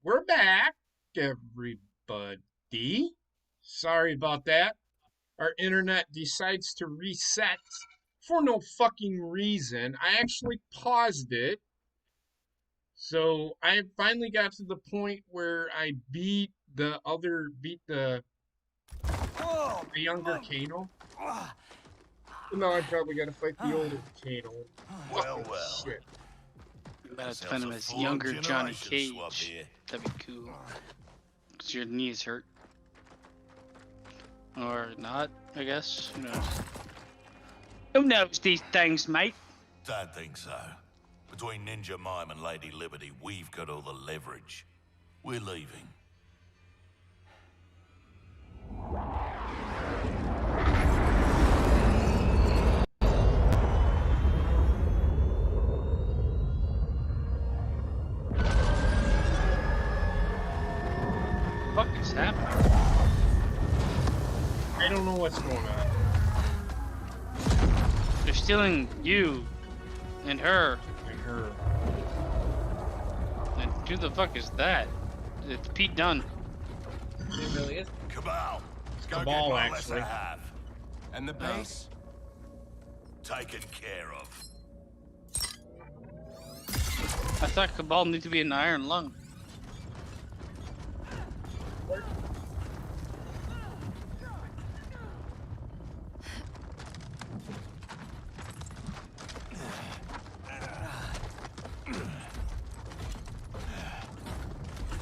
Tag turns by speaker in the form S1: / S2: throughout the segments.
S1: We're back, everybody. Sorry about that. Our internet decides to reset for no fucking reason. I actually paused it. So I finally got to the point where I beat the younger Kano. No, I probably got to fight the older Kano.
S2: Well,
S1: Fucking shit.
S3: You better defend him as younger Johnny Cage. That'd be cool. Because your knees hurt. Or not, I guess. Who knows? Who knows these things, mate?
S2: Don't think so. Between Ninja Mime and Lady Liberty, we've got all the leverage. We're leaving.
S3: What the fuck is happening?
S1: I don't know what's going on.
S3: They're stealing you and her.
S1: And her.
S3: And who the fuck is that? It's Pete Dunne.
S4: It really is.
S2: Cabal! Go
S1: Cabal,
S2: get my
S1: actually.
S2: lesser half.
S4: And the base?
S2: Taken care of.
S3: I thought Cabal needed to be an iron lung.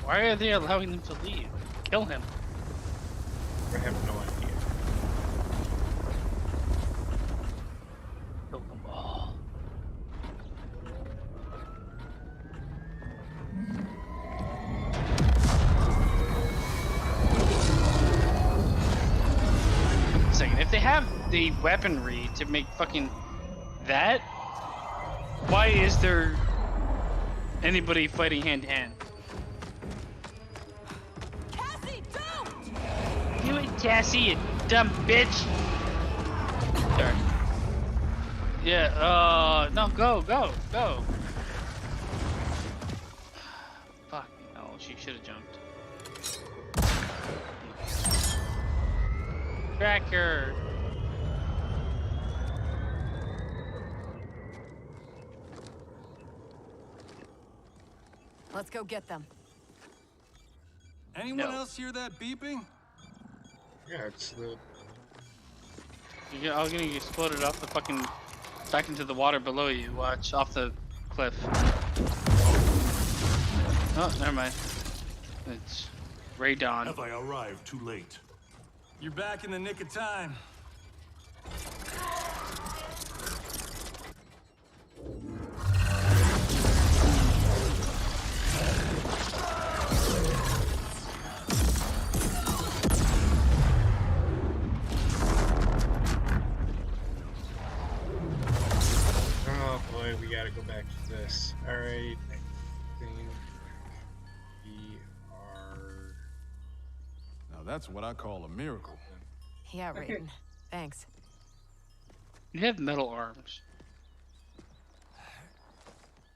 S3: Why are they allowing them to leave? Kill him.
S1: I have no idea.
S3: Kill them all. Second, if they have the weaponry to make fucking that, why is there anybody fighting hand to hand? Do it, Cassie, you dumb bitch! Sorry. Yeah, no, go. Fuck, no, she should have jumped. Tracker!
S5: Let's go get them.
S4: Anyone else hear that beeping?
S1: Yeah, it's the.
S3: You're all getting exploded off the fucking. Back into the water below you. Watch, off the cliff. Oh, never mind. It's Ray Dawn.
S2: Have I arrived too late?
S4: You're back in the nick of time.
S1: Oh boy, we gotta go back to this. Alright, I think we are.
S6: Now that's what I call a miracle.
S5: Yeah, Raiden. Thanks.
S3: You have metal arms.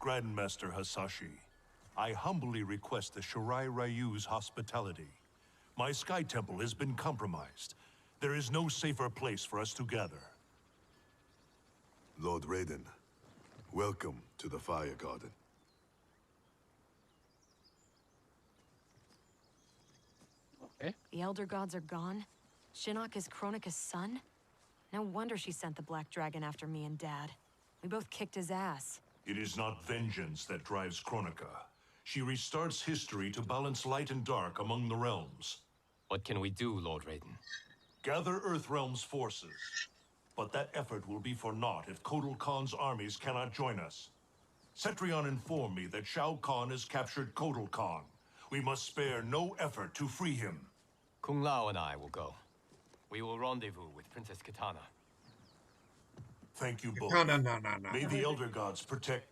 S2: Grandmaster Hasashi, I humbly request the Shirai Ryu's hospitality. My Sky Temple has been compromised. There is no safer place for us to gather.
S7: Lord Raiden, welcome to the Fire Garden.
S3: Okay.
S5: The Elder Gods are gone? Shinnok is Kronika's son? No wonder she sent the Black Dragon after me and Dad. We both kicked his ass.
S2: It is not vengeance that drives Kronika. She restarts history to balance light and dark among the realms.
S8: What can we do, Lord Raiden?
S2: Gather Earthrealm's forces. But that effort will be for naught if Kotal Khan's armies cannot join us. Cetrion informed me that Shao Kahn has captured Kotal Khan. We must spare no effort to free him.
S8: Kung Lao and I will go. We will rendezvous with Princess Kitana.
S2: Thank you both.
S1: No.
S2: May the Elder Gods protect.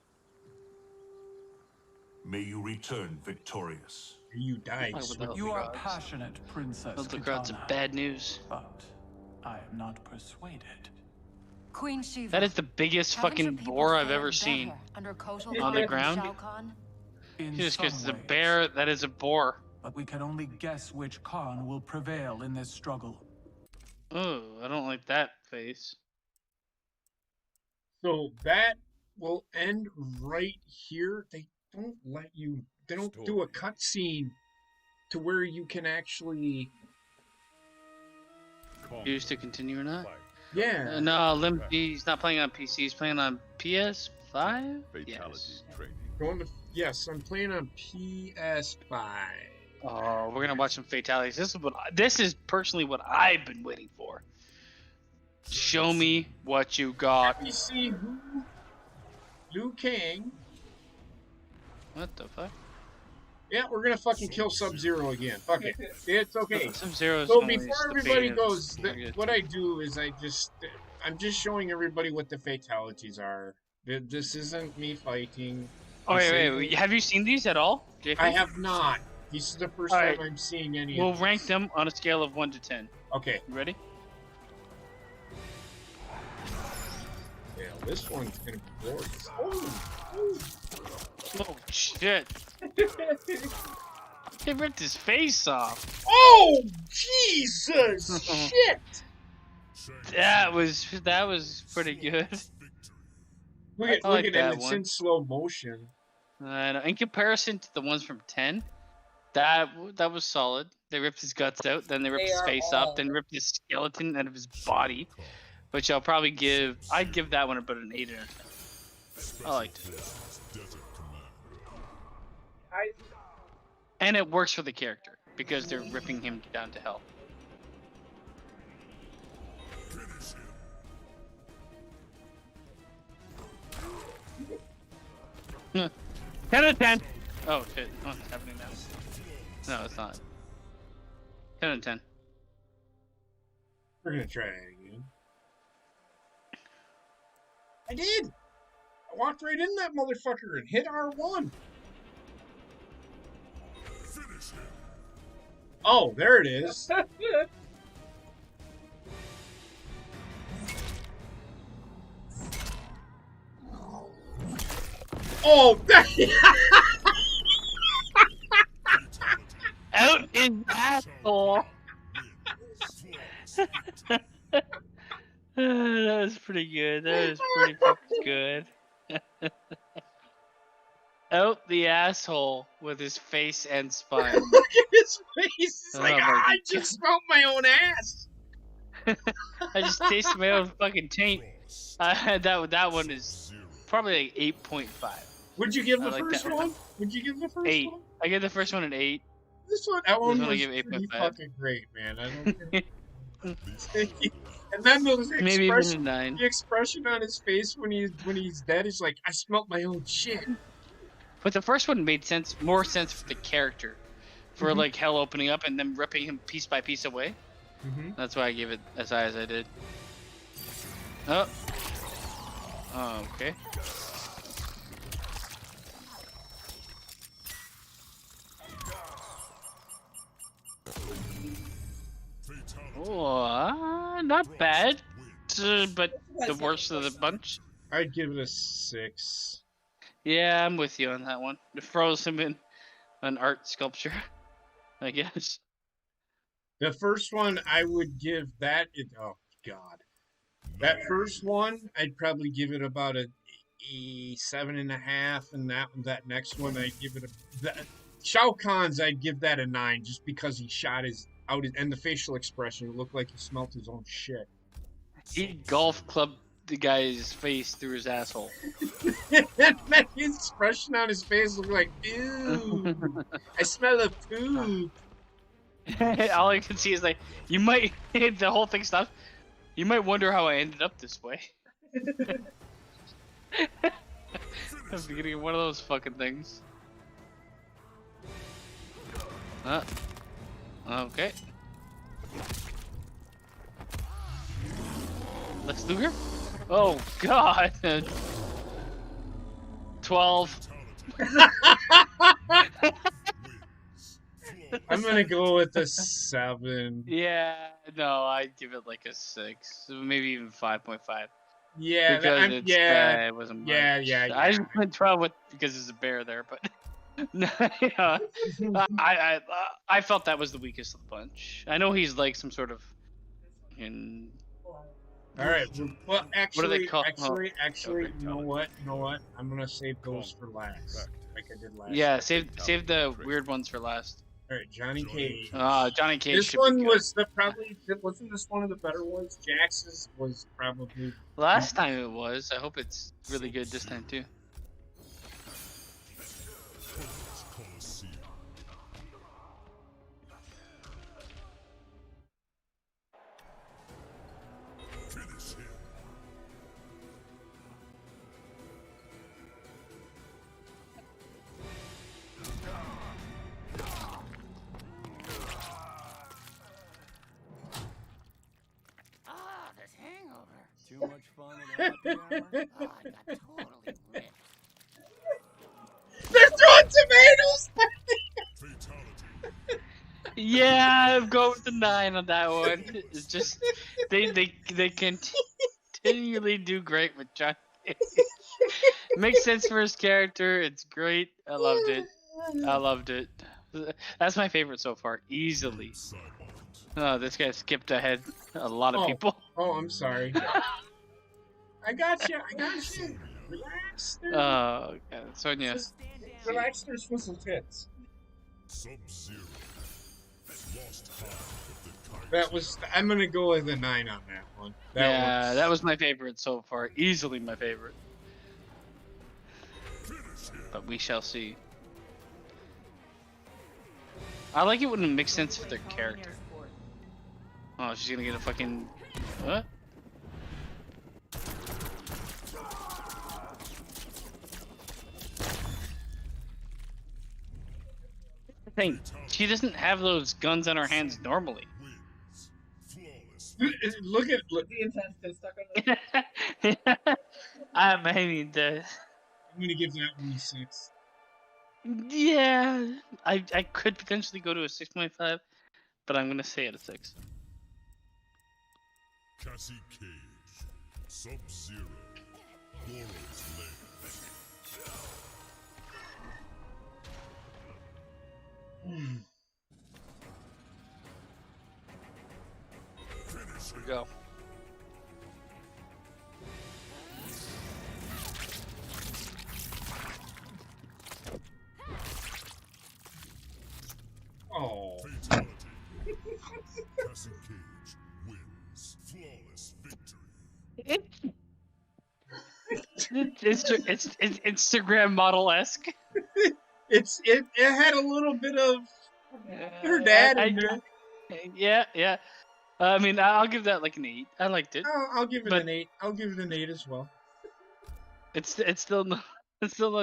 S2: May you return victorious.
S1: You died.
S9: You are passionate, Princess
S3: Elder Gods are
S9: Kitana,
S3: bad news.
S9: but I am not persuaded.
S5: Queen Shiva.
S3: That is the biggest
S5: haven't
S3: fucking
S5: your people
S3: boar I've
S5: fared
S3: ever seen.
S5: better under Kotal
S3: On the
S5: Khan and
S3: ground?
S5: Shao Kahn?
S9: In
S3: Just
S9: some
S3: because it's a
S9: ways.
S3: bear that is a boar.
S9: But we can only guess which Khan will prevail in this struggle.
S3: Oh, I don't like that face.
S1: So that will end right here. They don't let you. They don't do a cutscene to where you can actually.
S3: Choose to continue or not?
S1: Yeah.
S3: No, he's not playing on PC. He's playing on PS5. Yes.
S1: Going to, yes, I'm playing on PS5.
S3: Oh, we're gonna watch some fatalities. This is personally what I've been waiting for. Show me what you got.
S1: Let me see who. Liu Kang.
S3: What the fuck?
S1: Yeah, we're gonna fucking kill Sub-Zero again. Fuck it. It's okay.
S3: Sub-Zero's
S1: So
S3: only
S1: before
S3: the
S1: everybody
S3: beta.
S1: goes, what I do is I'm just showing everybody what the fatalities are. This isn't me fighting.
S3: Oh wait. Have you seen these at all, JP?
S1: I have not. This is the first time I'm seeing any.
S3: We'll rank them on a scale of 1 to 10.
S1: Okay.
S3: You ready?
S1: Yeah, this one's gonna be glorious.
S3: Oh shit! They ripped his face off.
S1: Oh Jesus! Shit!
S3: That was pretty good.
S1: Look at
S3: that
S1: it's
S3: one.
S1: in slow motion.
S3: In comparison to the ones from 10, that was solid. They ripped his guts out, then they ripped his face off, then ripped his skeleton out of his body, which I'd give that one about an 8 out of 10. I liked it. And it works for the character because they're ripping him down to hell. Huh. 10 out of 10. Oh shit! What's happening now? No, it's not. 10 out of 10.
S1: We're gonna try it again. I did. I walked right in that motherfucker and hit R1. Oh, there it is. Oh,
S3: out in asshole. That was pretty good. That was pretty fucking good. Out the asshole with his face and spine.
S1: Look at his face. He's like,
S3: my
S1: I just smelled my own ass.
S3: I just tasted my own fucking taint. That one is probably like 8.5.
S1: Would you give the
S3: like
S1: first
S3: that
S1: one? Would you give the first
S3: 8.
S1: one?
S3: I give the first one an 8.
S1: That one
S3: This one I
S1: was
S3: give
S1: pretty
S3: 8.5.
S1: fucking great, man. I don't And then
S3: Maybe even a 9.
S1: the expression on his face when he's dead is like, I smelt my own shit.
S3: But the first one made more sense for the character, for like hell opening up and then ripping him piece by piece away. That's why I gave it as high as I did. Oh. Oh, okay. Oh, not bad, but the worst of the bunch.
S1: I'd give it a 6.
S3: Yeah, I'm with you on that one. It throws him in an art sculpture, I guess.
S1: The first one, I would give that. Oh God, that first one, I'd probably give it about a 7.5, and that next one, I'd give it Shao Kahn's, I'd give that a 9, just because he shot and the facial expression, it looked like he smelt his own shit.
S3: He golf clubbed the guy's face through his asshole.
S1: And that expression on his face looked like, ew, I smell a poop.
S3: All I can see is like, you might, the whole thing stops. You might wonder how I ended up this way. I'm beginning of one of those fucking things. Okay. Lex Luger? Oh god! 12.
S1: I'm gonna go with a 7.
S3: Yeah, no, I'd give it like a 6, maybe even 5.5.
S1: Yeah,
S3: Because it wasn't much.
S1: yeah.
S3: I just went 12 because there's a bear there, but Yeah. I felt that was the weakest of the bunch. I know he's like some sort of in
S1: All right. Well,
S3: what do they
S1: actually,
S3: call? Oh,
S1: actually, actually,
S3: okay.
S1: you know what? You know what? I'm gonna save those for last, like I did last
S3: Yeah,
S1: time.
S3: save the weird ones for last.
S1: All right, Johnny Cage.
S3: Johnny Cage
S1: This
S3: should be
S1: one
S3: good.
S1: was wasn't this one of the better ones? Jax's was probably
S3: Last time it was. I hope it's really good this time too.
S8: This hangover. Too much fun at a happy hour? Oh, I got totally ripped.
S1: They're throwing tomatoes.
S3: Yeah, go with the 9 on that one. It's just they continually do great with Johnny Cage. Makes sense for his character. It's great. I loved it. I loved it. That's my favorite so far, easily. Oh, this guy skipped ahead a lot of people.
S1: Oh, I'm sorry. I got you. Relax. Dude.
S3: Oh, God. Sonya.
S1: Relax. There's some tits. That was. I'm gonna go with a 9 on that one.
S3: That was my favorite so far. Easily my favorite. But we shall see. I like it when it makes sense for their character. Oh, she's gonna get a fucking... What? Thing, she doesn't have those guns on her hands normally.
S1: Look.
S4: The intense is stuck on the...
S3: I mean,
S1: I'm gonna give that one a 6.
S3: yeah, I could potentially go to a 6.5, but I'm gonna say it a 6.
S2: Cassie Cage, Sub-Zero, Goro's Lair.
S3: Here we go.
S1: Oh.
S2: Fatality. Cassie Cage wins. Flawless victory.
S3: It's Instagram model-esque.
S1: It had a little bit of her dad in there.
S3: Yeah. I mean, I'll give that like an 8. I liked it.
S1: I'll give it an 8. I'll give it an 8 as well.
S3: It's still no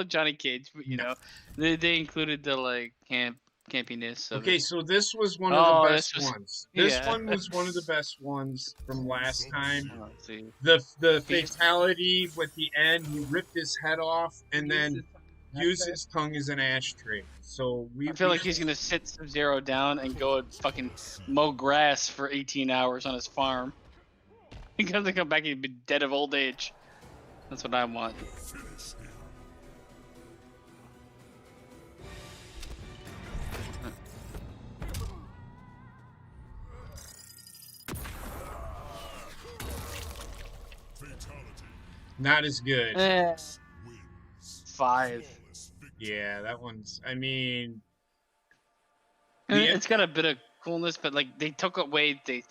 S3: Johnny Cage, but you know, they included the like campiness of
S1: Okay,
S3: it.
S1: so this was one of the best
S3: this was-
S1: ones. This
S3: yeah.
S1: one was one of the best ones from last time.
S3: Oh, let's see.
S1: The fatality with the end, he ripped his head off and then used his tongue as an ashtray. So
S3: I feel like he's gonna sit Sub-Zero down and go and fucking mow grass for 18 hours on his farm. He comes to come back, he'd be dead of old age. That's what I want.
S1: Not as good.
S3: 5.
S1: Yeah, that one's. I mean,
S3: It's got a bit of coolness, but like they took away the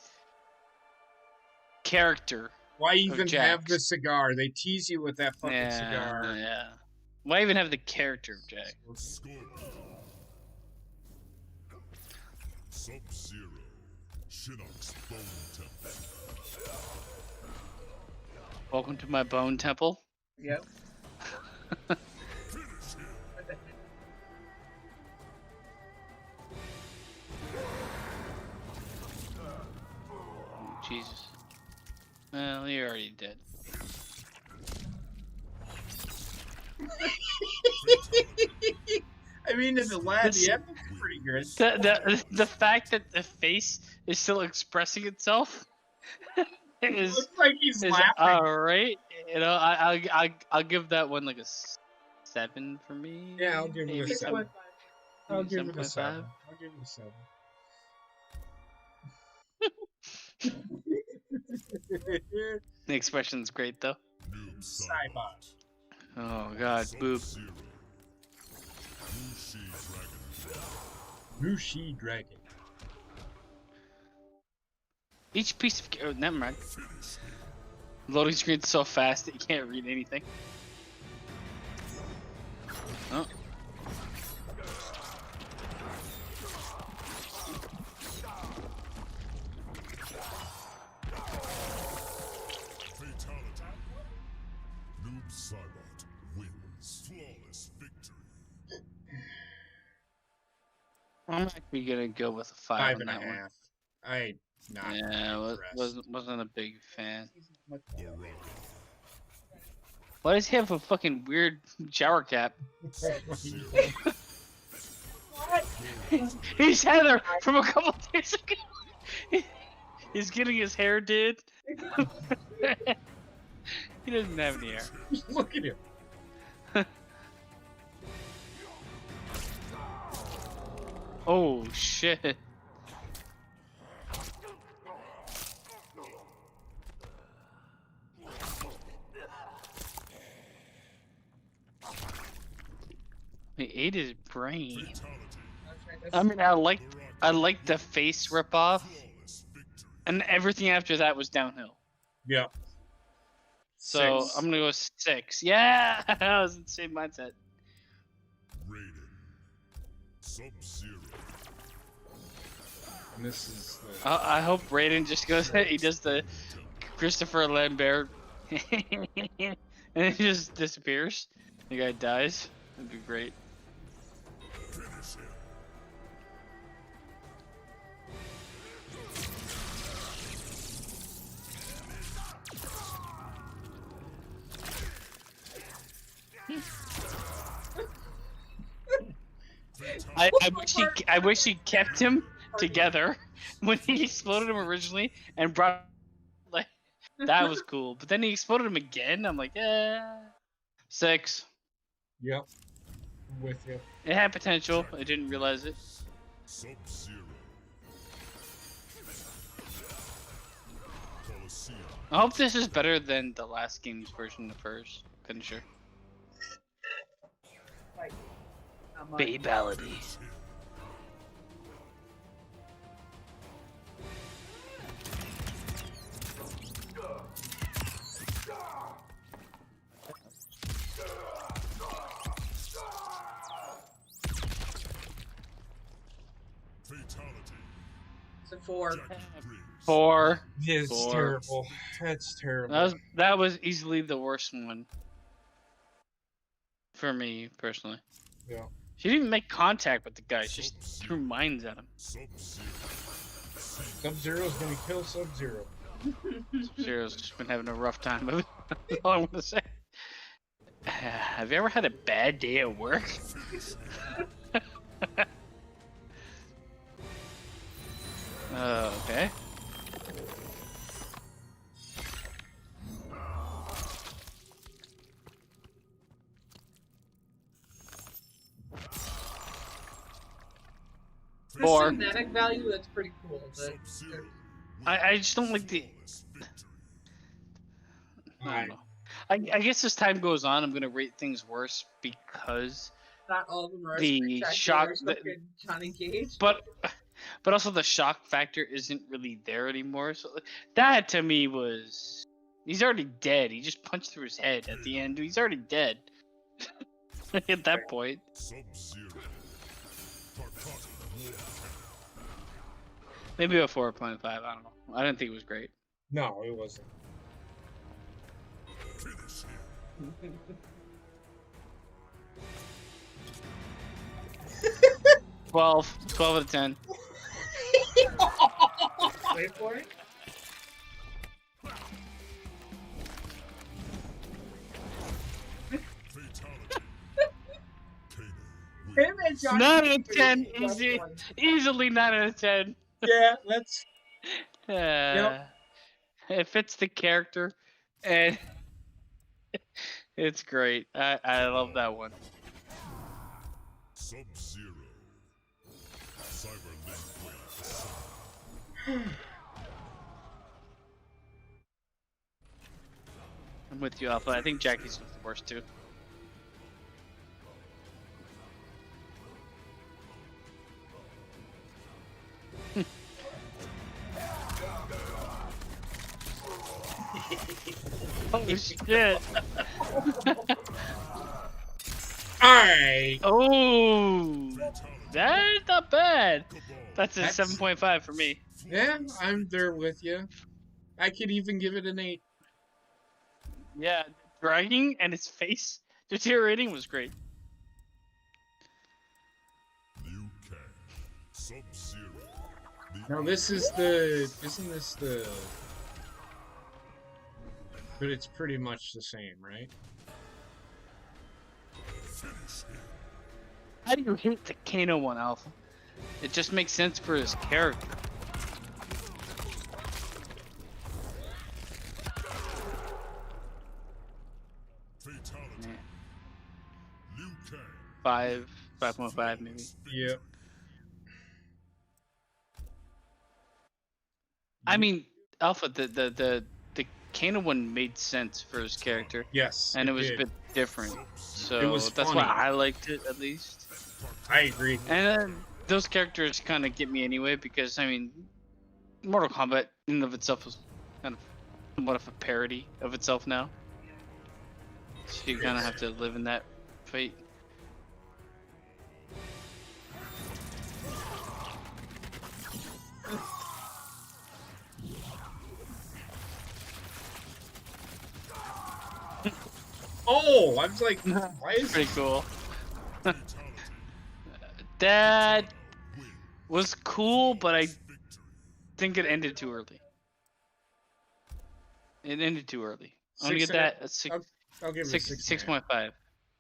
S3: character.
S1: why even
S3: Jax.
S1: have the cigar? They tease you with that fucking cigar.
S3: Yeah. Why even have the character of Jack?
S2: Sub-Zero, Shinnok's Bone Temple.
S3: Welcome to my bone temple.
S4: Yep.
S3: Jesus. Well, you're already dead.
S1: I mean, in the lab, the evidence is pretty good.
S3: The fact that the face is still expressing itself is
S1: Looks like he's
S3: is
S1: laughing.
S3: all right. You know, I'll give that one like a 7 for me.
S1: Yeah, I'll give it a
S3: Maybe
S1: 7.
S4: 6.5.
S1: I'll give it a 7.
S3: 7.5.
S1: I'll give it a 7.
S3: The expression's great though.
S1: Cybot.
S3: Oh god, boob.
S1: Mushi Dragon.
S3: Each piece of oh, never mind. Loading screen's so fast that you can't read anything. Oh.
S2: Fatality. Noob Cybot wins. Flawless victory.
S3: I'm actually gonna go with a 5
S1: Five
S3: on
S1: and a
S3: that one.
S1: half. I not.
S3: Yeah,
S1: impressed.
S3: wasn't a big fan. Why does he have a fucking weird shower cap? He's Heather from a couple days ago. He's getting his hair did. He doesn't have any hair.
S1: Look at him.
S3: Oh shit. He ate his brain. I mean, I like the face ripoff, and everything after that was downhill.
S1: Yeah.
S3: So
S1: 6.
S3: I'm gonna go 6. Yeah, I was in the same mindset.
S2: Raiden. Sub-Zero.
S1: And this is the.
S3: I hope Raiden just goes. He does the Christopher Lambert, and he just disappears. The guy dies. That'd be great.
S2: Finish him.
S3: I wish he kept him together when he exploded him originally and brought like that was cool. But then he exploded him again. I'm like, 6.
S1: Yep. I'm with you.
S3: It had potential. I didn't realize it.
S2: Sub-Zero. Colosseum.
S3: I hope this is better than the last game's version of first finisher. Fatalities.
S2: Fatality.
S4: It's a 4.
S2: Jackie Briggs.
S3: 4.
S1: It's
S3: 4.
S1: terrible. That's terrible.
S3: That was easily the worst one for me personally.
S1: Yeah.
S3: She didn't even make contact with the guy. She just threw mines at him.
S2: Sub-Zero.
S1: Sub-Zero's gonna kill Sub-Zero.
S3: Zero's just been having a rough time with it. That's all I want to say. Have you ever had a bad day at work? Okay.
S4: The
S3: 4.
S4: cinematic value, that's pretty cool. But
S2: Sub-Zero.
S3: I just don't like the.
S2: Flawless victory.
S3: I don't know. I guess as time goes on, I'm gonna rate things worse because,
S4: not all of them are as
S3: The
S4: spectacular
S3: shock
S4: as
S3: that-
S4: fucking Johnny Cage.
S3: but also the shock factor isn't really there anymore. So that to me was, he's already dead. He just punched through his head at the end. He's already dead. At that point,
S2: Sub-Zero. Tarkati War.
S3: maybe a 4.5. I don't know. I didn't think it was great.
S1: No, it wasn't.
S2: Finish him.
S3: 12 out of 10.
S4: Wait for it.
S2: Fatality. Kano wins.
S4: Him and Johnny
S3: 9 out
S4: Cage
S3: of 10.
S4: are the best
S3: Easy.
S4: ones.
S3: Easily 9 out of 10.
S1: Yeah, that's
S3: It fits the character, and It's great. I love that one.
S7: Sub-Zero. Cyberlink Wave.
S3: I'm with you, Alpha. I think Jackie's was the worst too. Oh shit!
S1: Alright.
S3: Oh, that's not bad. That's a
S1: That's-
S3: 7.5 for me.
S1: Yeah, I'm there with you. I could even give it an 8.
S3: Yeah, dragging and his face deteriorating was great.
S7: Liu Kang. Sub-Zero.
S1: Now this is the... Isn't this the... But it's pretty much the same, right?
S3: How do you hate the Kano one, Alpha? It just makes sense for his character.
S7: Fatality.
S3: Yeah.
S7: Liu Kang.
S3: 5.5 maybe.
S1: Yep.
S3: I mean, Alpha, the Kano one made sense for his character,
S1: Yes,
S3: and it was
S1: did.
S3: a bit different. So
S1: It was
S3: that's
S1: funny.
S3: why I liked it at least.
S1: I agree.
S3: And those characters kind of get me anyway because I mean, Mortal Kombat in and of itself was kind of somewhat of a parody of itself now. So you kind of have to live in that fate.
S1: Oh, I was like, why is
S3: Pretty cool. That was cool, but I think it ended too early. It ended too early. I'm gonna
S1: Six
S3: get
S1: and
S3: that a six,
S1: I'll give it a 6.
S3: 6.5.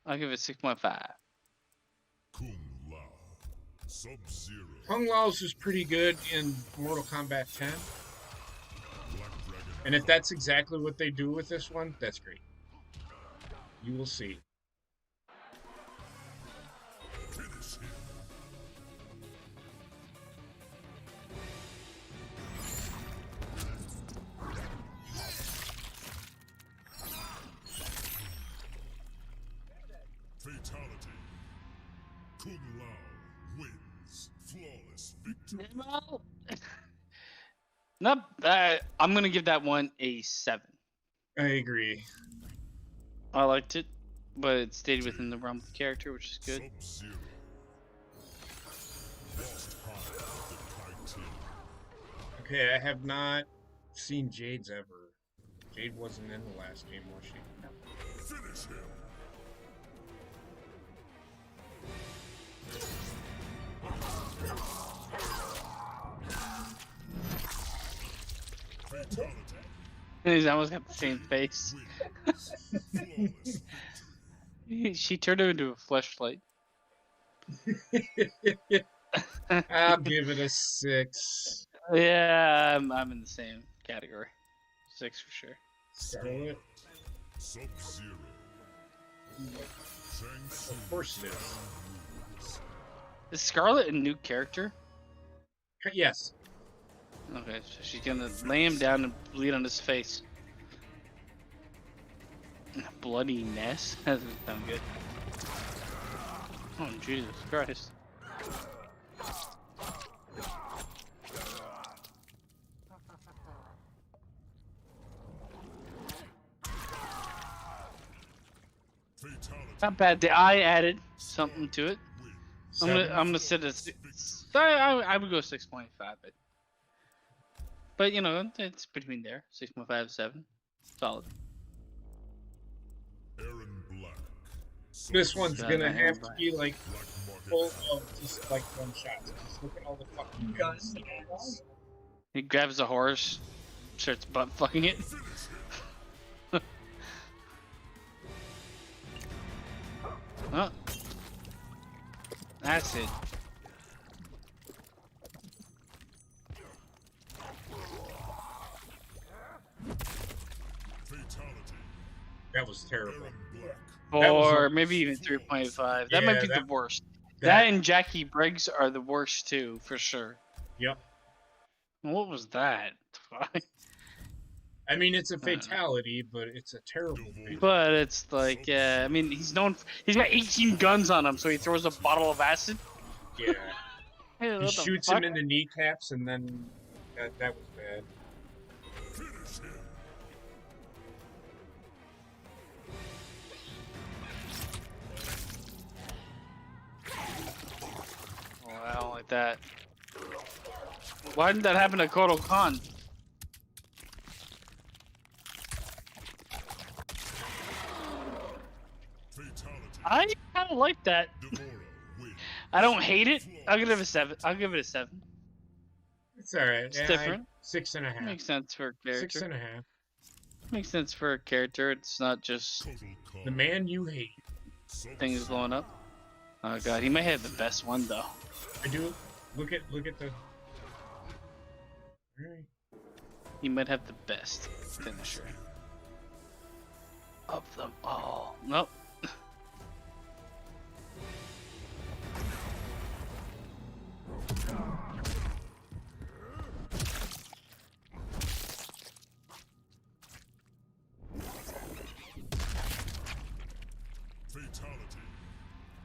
S3: I'll give it 6.5.
S7: Kung Lao. Sub-Zero.
S1: Kung Lao's is pretty good in Mortal Kombat 10.
S7: Black Dragon.
S1: And if that's exactly what they do with this one, that's great. You will see.
S7: Finish him. Fatality. Kung Lao wins. Flawless victory.
S3: Nope. I'm gonna give that one a 7.
S1: I agree.
S3: I liked it, but it stayed within the realm of the character, which is good.
S7: Sub-Zero. Lost High of the Kai Team.
S1: Okay, I have not seen Jade's ever. Jade wasn't in the last game, was she?
S7: Finish him. Fatality.
S3: He's almost got the same face.
S7: Wins. Flawless.
S3: She turned him into a fleshlight.
S1: I'll give it a 6.
S3: Yeah, I'm in the same category. 6 for sure.
S1: Scarlett?
S7: Sub-Zero. Shang Tsung.
S1: Of course it is.
S3: Is Scarlett a new character?
S1: Yes.
S3: Okay, so she's gonna lay him down and bleed on his face. Bloody mess? That doesn't sound good. Oh, Jesus Christ.
S7: Fatality.
S3: Not bad. The eye added something to it. I'm
S1: 7.
S3: gonna set a I would go 6.5, but you know it's between there 6.5 7, solid.
S7: Aaron Black.
S1: This one's
S3: Yeah,
S1: gonna
S3: I
S1: have
S3: am
S1: to
S3: right.
S1: be like
S7: Black Market.
S1: full of just like one shots. Just look at all the fucking guns.
S3: He grabs a horse, starts butt fucking it. Oh, that's it.
S7: Fatality.
S1: That was terrible. That was
S3: Or
S1: a-
S3: maybe even 3.5. That
S1: Yeah,
S3: might be the worst. That
S1: that-
S3: and Jackie Briggs are the worst too, for sure.
S1: Yep.
S3: What was that?
S1: I mean, it's a fatality, but it's a terrible thing.
S3: But it's like, I mean, he's got 18 guns on him, so he throws a bottle of acid.
S1: Yeah.
S3: Hey,
S1: He
S3: what the
S1: shoots
S3: fuck?
S1: him in the kneecaps, and then that was bad.
S3: Oh, I don't like that. Why didn't that happen to Kotal Khan? I kind of like that. I don't hate it. I'll give it a 7. I'll give it a 7.
S1: It's alright.
S3: It's different.
S1: 6.5.
S3: Makes sense for a character.
S1: 6.5.
S3: Makes sense for a character. It's not just
S1: The man you hate.
S3: things blowing up. Oh god, he might have the best one though.
S1: I do. Look at the. Alright.
S3: He might have the best finisher of them all. Nope.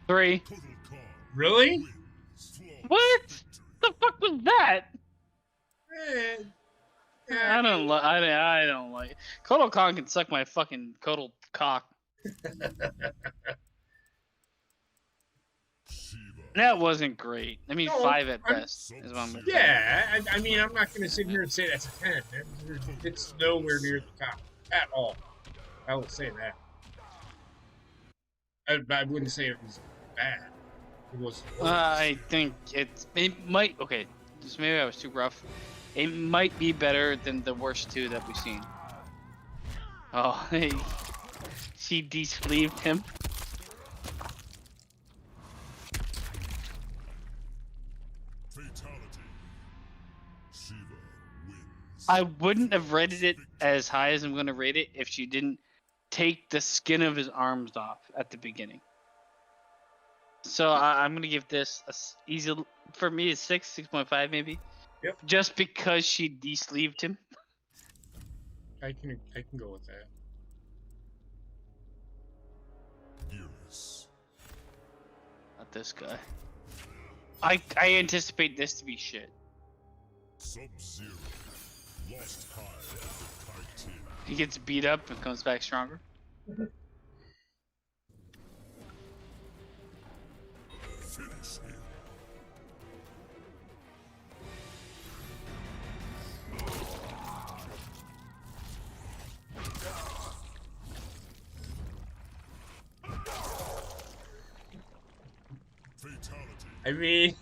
S3: Three.
S1: Really?
S3: What? The fuck was that?
S1: Eh,
S3: I don't like. I don't like it. Kotal Khan can suck my fucking Kotal cock. That wasn't great. I mean,
S1: No,
S3: 5 at
S1: I'm-
S3: best is what I'm gonna say.
S1: Yeah, I mean, I'm not going to sit here and say that's a 10. It's nowhere near the top at all. I will say that. I wouldn't say it was bad. It was.
S3: I think it might. Okay, just maybe I was too rough. It might be better than the worst 2 that we've seen. Oh, hey, she de-sleeved him. I wouldn't have rated it as high as I'm going to rate it if she didn't take the skin of his arms off at the beginning. So I'm going to give this easy for me a 6.5 maybe.
S1: Yep.
S3: Just because she de-sleeved him.
S1: I can go with that.
S3: Not this guy. I anticipate this to be shit.
S2: Sub-Zero lost high at the
S3: He gets beat up and comes back stronger.
S2: Finish him.
S1: I mean,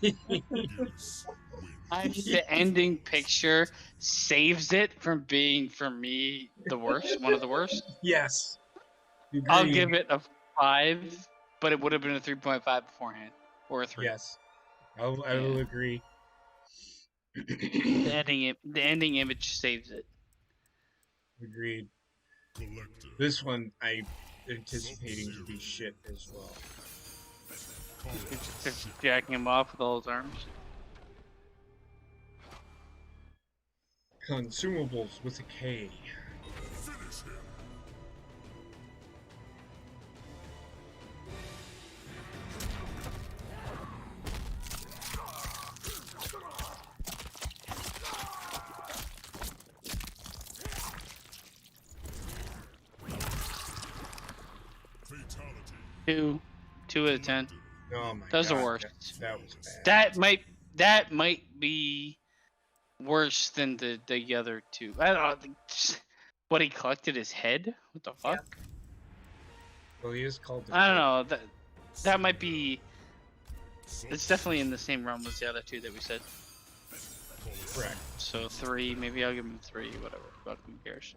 S3: I think the ending picture saves it from being, for me, the worst. One of the worst.
S1: yes.
S3: I'll
S1: Agreed.
S3: give it a 5, but it would have been a 3.5 beforehand. Or a 3.
S1: Yes. I will agree.
S3: The ending image saves it.
S1: Agreed. This one I'm anticipating to be shit as well.
S3: Just jacking him off with all his arms.
S1: Consumables with a K.
S3: Two out of 10.
S1: Oh my
S3: Those
S1: god.
S3: are worst.
S1: That was bad.
S3: That might be worse than the other 2. I don't know. What, he collected his head? What the fuck?
S1: Well, he is called.
S3: I don't know. That might be. It's definitely in the same realm as the other 2 that we said.
S1: Correct.
S3: So 3, maybe I'll give him 3. Whatever. Fuck, who cares?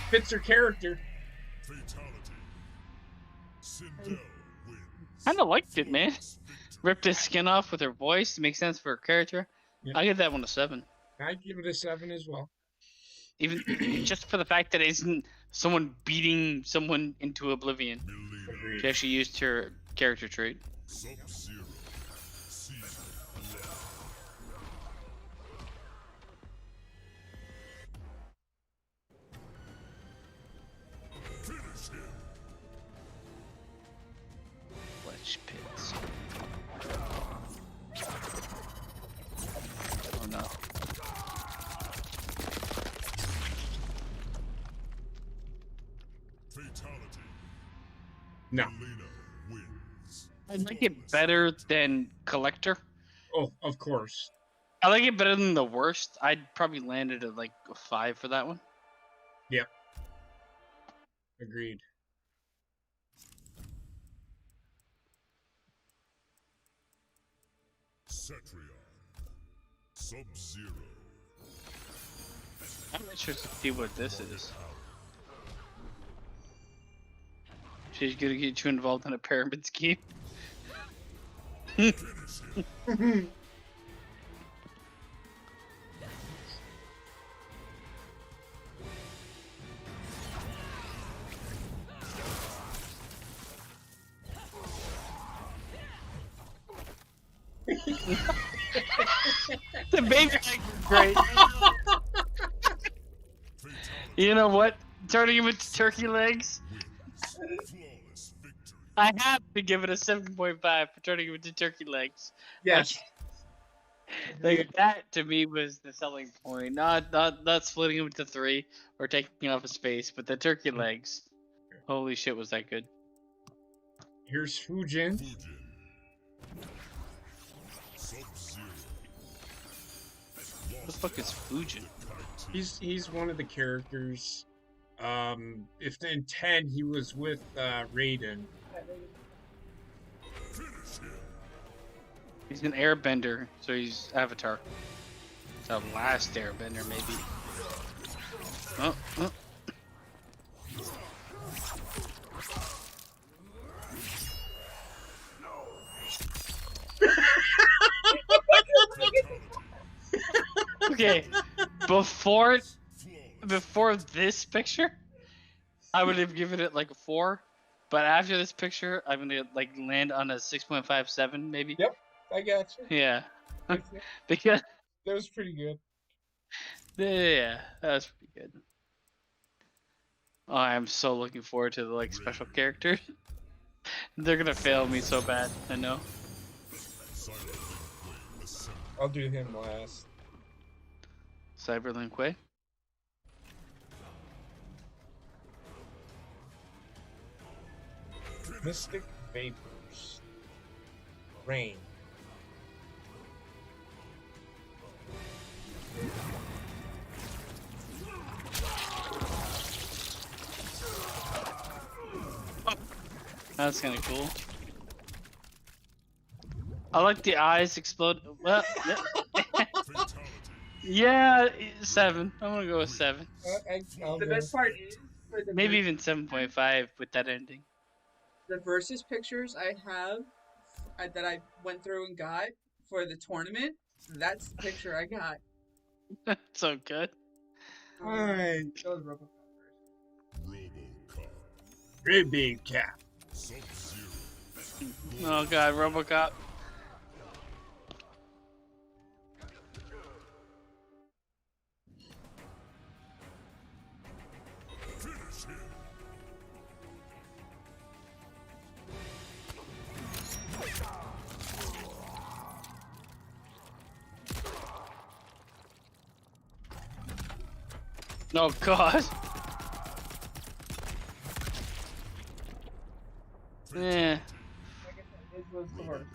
S1: Fits her character.
S2: Fatality. Sindel wins.
S3: Kind of liked it, man. Ripped his skin off with her voice. It makes sense for her character.
S1: Yeah.
S3: I give that one a 7.
S1: I'd give it a 7 as well.
S3: Even just for the fact that it isn't someone beating someone into oblivion.
S1: Agreed.
S3: She actually used her character trait.
S2: Sub-Zero. Season 11. Finish him.
S3: Fletch pits. Oh no.
S2: Fatality.
S1: No.
S2: Elena wins.
S3: I like it better than Collector.
S1: Oh, of course.
S3: I like it better than the worst. I'd probably landed at like a 5 for that one.
S1: Yep. Agreed.
S2: Cetrion. Sub-Zero.
S3: I'm interested to see what this is. She's gonna get you involved in a pyramid scheme. The baby legs is great. You know what? Turning him into turkey legs.
S2: Flawless victory.
S3: I have to give it a 7.5 for turning him into turkey legs.
S1: Yes.
S3: Like that to me was the selling point. Not splitting him into 3 or taking off his face, but the turkey legs. Holy shit, was that good?
S1: Here's Fujin.
S2: Fujin. Sub-Zero.
S3: What the fuck is Fujin?
S1: He's one of the characters. If in 10 he was with Raiden.
S2: Finish him.
S3: He's an airbender, so he's Avatar. The last airbender, maybe. Oh, oh. Okay, before this picture, I would have given it like a 4, but after this picture, I'm gonna like land on a 6.57 maybe.
S1: Yep, I got you.
S3: Yeah, because
S1: That was pretty good.
S3: yeah, that was pretty good. Oh, I'm so looking forward to the like special characters. They're gonna fail me so bad. I know.
S1: I'll do him last.
S3: Cyberlink Way.
S1: Mystic Vapors. Rain.
S3: That's kind of cool. I like the eyes explode. Well, yeah, 7. I'm gonna go with 7.
S4: The best part is for the
S3: Maybe even 7.5 with that ending.
S4: the versus pictures I have that I went through and got for the tournament. That's the picture I got.
S3: So good.
S1: Alright.
S4: Show the RoboCop first.
S2: RoboCop.
S1: RoboCop.
S2: Sub-Zero.
S3: Oh god, RoboCop.
S2: Finish him.
S3: Oh god. Yeah.
S4: This was the worst.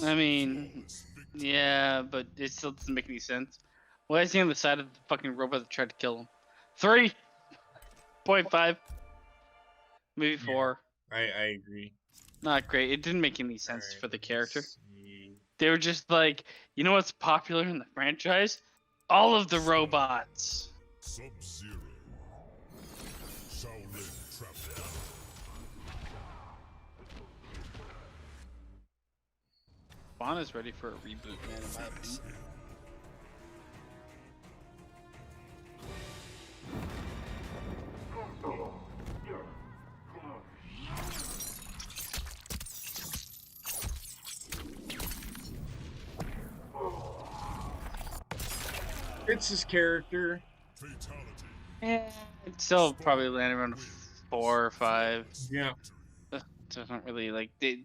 S3: I mean, yeah, but it still doesn't make any sense. Why is he on the side of the fucking robot that tried to kill him? 3.5. Maybe 4.
S1: I agree.
S3: Not great. It didn't make any sense
S1: Alright,
S3: for the
S1: let's
S3: character.
S1: see.
S3: They were just like, you know what's popular in the franchise? All of the robots.
S2: Sub-Zero.
S3: Spawn is ready for a reboot, man, in my opinion.
S1: It's his character.
S3: Yeah, it's still probably land around 4 or 5.
S1: Yeah.
S3: Doesn't really like they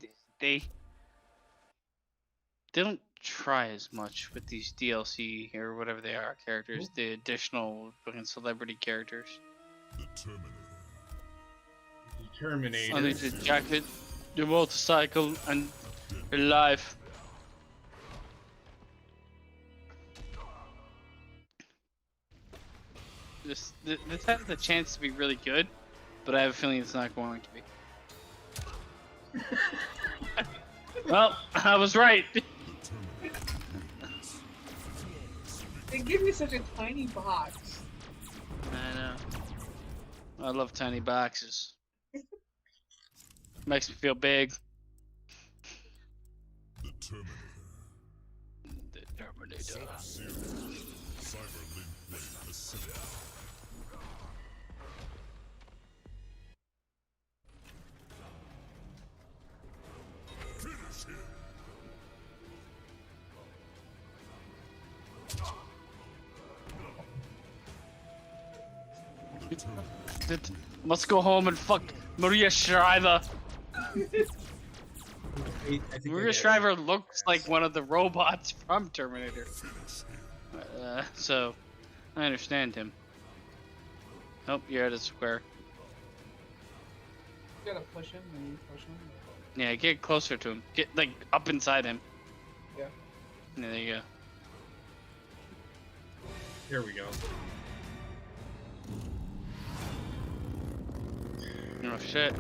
S3: don't try as much with these DLC or whatever they are characters, the additional fucking celebrity characters.
S1: Terminator.
S3: I need your jacket, your motorcycle, and your life. This has the chance to be really good, but I have a feeling it's not going to be. Well, I was right.
S4: They give you such a tiny box.
S3: I know. I love tiny boxes. Makes me feel big. The Terminator. Let's go home and fuck Maria Shriver. Maria Shriver looks like one of the robots from Terminator. So, I understand him. Oh, you're at a square.
S4: You gotta push him and you push him.
S3: Yeah, get closer to him. Get, like, up inside him.
S4: Yeah.
S3: Yeah, there you go.
S1: Here we go.
S3: Oh, shit.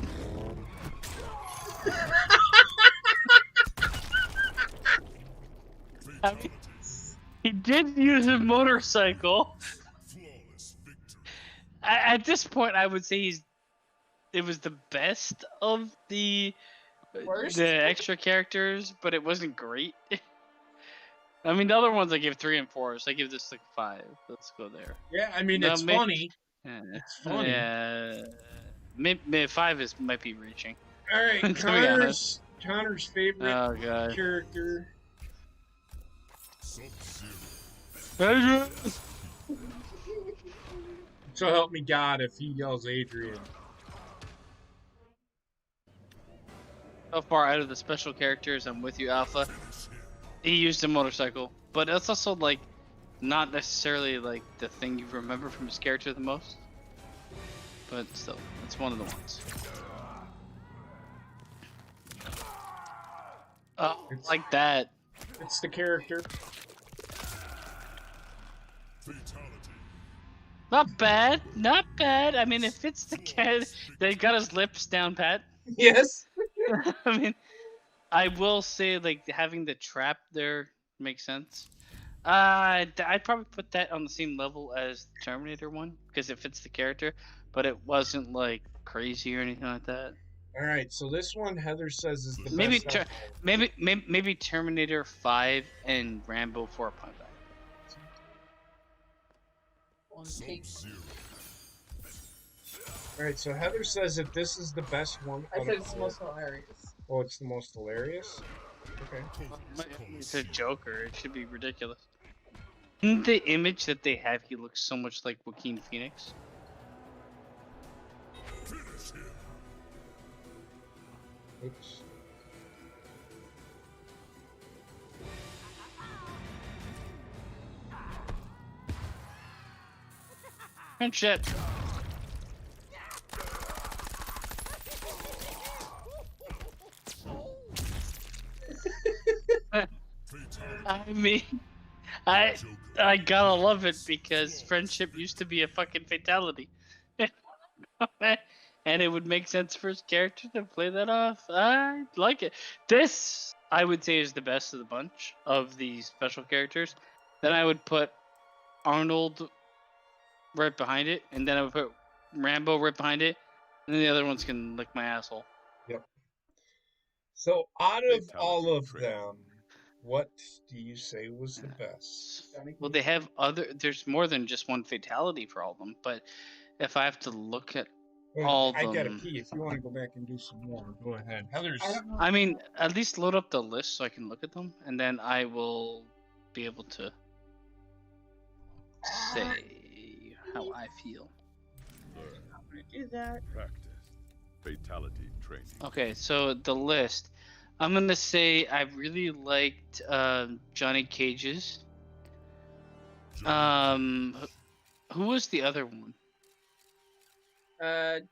S3: I mean, he did use a motorcycle. At this point, I would say it was the best of the extra characters, but it wasn't great. I mean, the other ones I give 3 and 4, so I give this like 5. Let's go there.
S1: Yeah, I mean, it's funny. It's funny.
S3: Yeah, maybe 5 might be reaching.
S1: All right, Connor's favorite character. So help me God if he yells Adrian.
S3: So far out of the special characters, I'm with you, Alpha. He used a motorcycle, but it's also like not necessarily like the thing you remember from his character the most. But still, it's one of the ones. Oh, like that.
S1: It's the character.
S3: Not bad, not bad. I mean, it fits the cat. They got his lips down pat.
S4: Yes.
S3: I mean, I will say, like, having the trap there makes sense. I'd probably put that on the same level as the Terminator one because it fits the character, but it wasn't like crazy or anything like that.
S1: All right, so this one Heather says is the best.
S3: Maybe Terminator 5 and Rambo 4 Punch.
S1: All right, so Heather says that this is the best one.
S4: I said it's the most hilarious.
S1: Oh, it's the most hilarious? Okay.
S3: It's a Joker. It should be ridiculous. In the image that they have, he looks so much like Joaquin Phoenix.
S1: Oops.
S3: And shit. I mean, I gotta love it because friendship used to be a fucking fatality. And it would make sense for his character to play that off. I like it. This, I would say, is the best of the bunch of these special characters. Then I would put Arnold right behind it, and then I would put Rambo right behind it, and then the other ones can lick my asshole.
S1: Yep. So out of all of them, What do you say was the best?
S3: Well, they have other. There's more than just one fatality for all of them. But if I have to look at all of
S1: I got a
S3: them,
S1: pee. If you want to go back and do some more, go ahead. Heather's.
S3: I mean, at least load up the list so I can look at them, and then I will be able to say how I feel.
S4: I'm gonna do that.
S6: Practice. Fatality training.
S3: Okay, so the list. I'm gonna say I really liked Johnny Cage's. Who was the other one?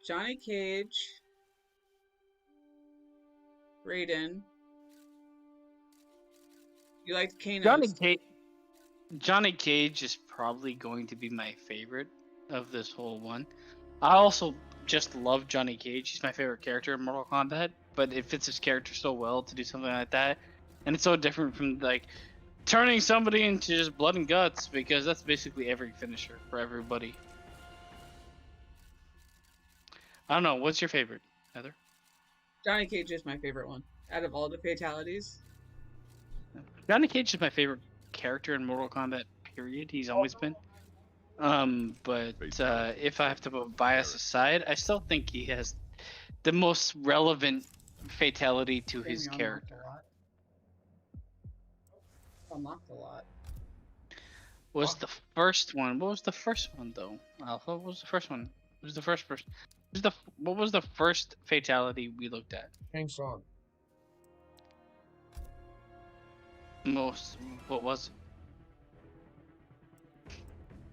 S4: Johnny Cage, Raiden. You liked Kano's.
S3: Johnny Cage is probably going to be my favorite of this whole one. I also just love Johnny Cage. He's my favorite character in Mortal Kombat, but it fits his character so well to do something like that. And it's so different from like turning somebody into just blood and guts, because that's basically every finisher for everybody. I don't know, what's your favorite, Heather?
S4: Johnny Cage is my favorite one out of all the fatalities.
S3: Johnny Cage is my favorite character in Mortal Kombat, period. He's always been. But if I have to put bias aside, I still think he has the most relevant fatality to his character.
S4: Unlocked a lot.
S3: Was the first one? What was the first one though? Alpha. What was the first one? Who was the first person? What was the first fatality we looked at?
S1: Shang Tsung.
S3: What was it?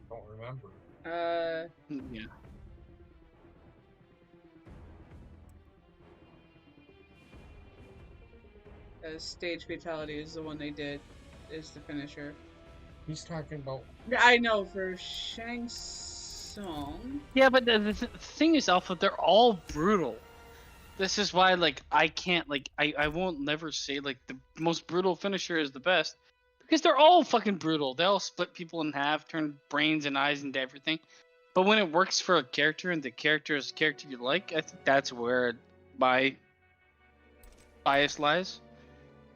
S1: Don't remember.
S3: Yeah.
S4: Stage fatality is the one they did. Is the finisher.
S1: He's talking about.
S4: I know for Shang Tsung.
S3: Yeah, but the thing is, Alpha, they're all brutal. This is why, like, I can't, like, I won't never say, like, the most brutal finisher is the best. Because they're all fucking brutal. They all split people in half, turn brains and eyes into everything. But when it works for a character and the character is a character you like, I think that's where my bias lies.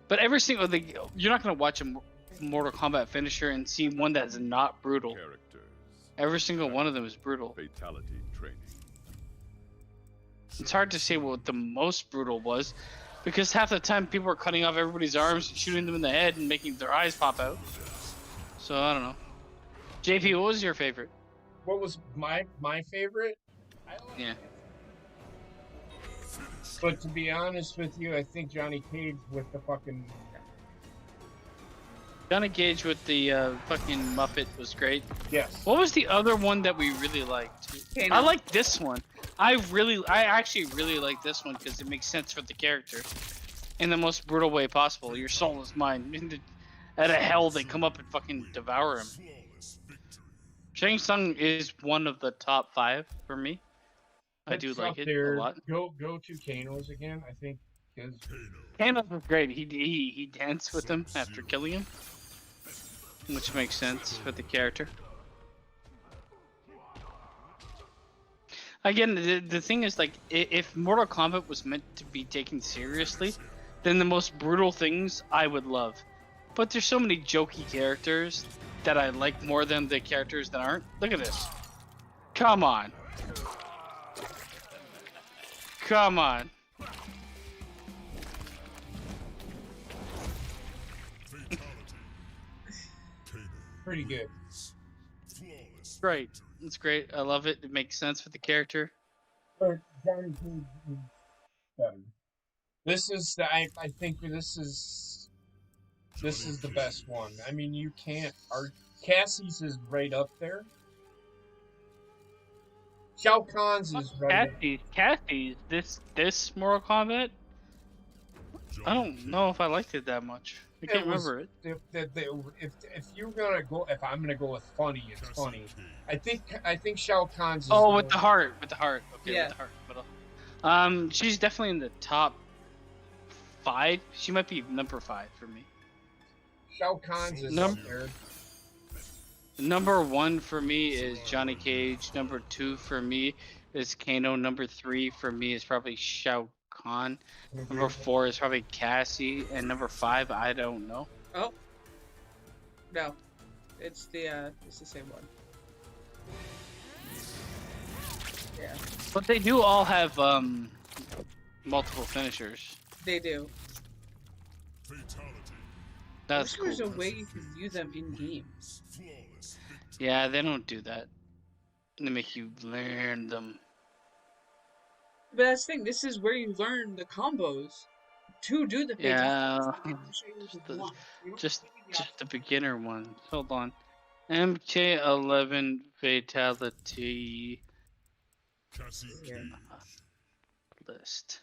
S3: But every single thing, you're not going to watch a Mortal Kombat finisher and see one that's not brutal.
S6: Characters.
S3: Every single one of them is brutal.
S6: Fatality training.
S3: It's hard to say what the most brutal was, because half the time people are cutting off everybody's arms, shooting them in the head, and making their eyes pop out. So I don't know. JP, what was your favorite?
S1: What was my favorite?
S3: Yeah.
S1: But to be honest with you, I think Johnny Cage with the fucking.
S3: Johnny Cage with the fucking Muppet was great.
S1: Yes.
S3: What was the other one that we really liked?
S4: Kano.
S3: I like this one. I actually really like this one because it makes sense for the character in the most brutal way possible. Your soul is mine. Out of hell, they come up and fucking devour him. Shang Tsung is one of the top 5 for me. I do like it a lot.
S1: Go to Kano's again. I think his.
S3: Kano was great. He danced with him after killing him, which makes sense for the character. Again, the thing is, like, if Mortal Kombat was meant to be taken seriously, then the most brutal things I would love. But there's so many jokey characters that I like more than the characters that aren't. Look at this. Come on. Come on.
S1: Pretty good.
S3: Great. It's great. I love it. It makes sense for the character.
S1: But Johnny Cage is better. This is I think this is the best one. I mean, you can't. Cassie's is right up there. Shao Kahn's is right.
S3: Cassie's. This Mortal Kombat. I don't know if I liked it that much. I can't remember it.
S1: If you're gonna go, if I'm gonna go with funny, it's funny. I think Shao Kahn's.
S3: Oh, with the heart. Okay,
S4: yeah.
S3: with the heart. She's definitely in the top 5. She might be number 5 for me.
S1: Shao Kahn's is up there.
S3: Number 1 for me is Johnny Cage. Number 2 for me is Kano. Number 3 for me is probably Shao Kahn. Number 4 is probably Cassie, and number 5, I don't know.
S4: Oh. No. It's the same one. Yeah.
S3: But they do all have multiple finishers.
S4: They do. I
S3: That's
S4: wish there was
S3: cool.
S4: a way you could view them in game.
S3: Yeah, they don't do that. They make you learn them.
S4: But that's the thing. This is where you learn the combos to do the
S3: Yeah,
S4: fatalities. They have to show you the one. They don't
S3: just
S4: give you the option.
S3: the beginner one. Hold on. MK11 Fatality
S4: Here.
S3: list.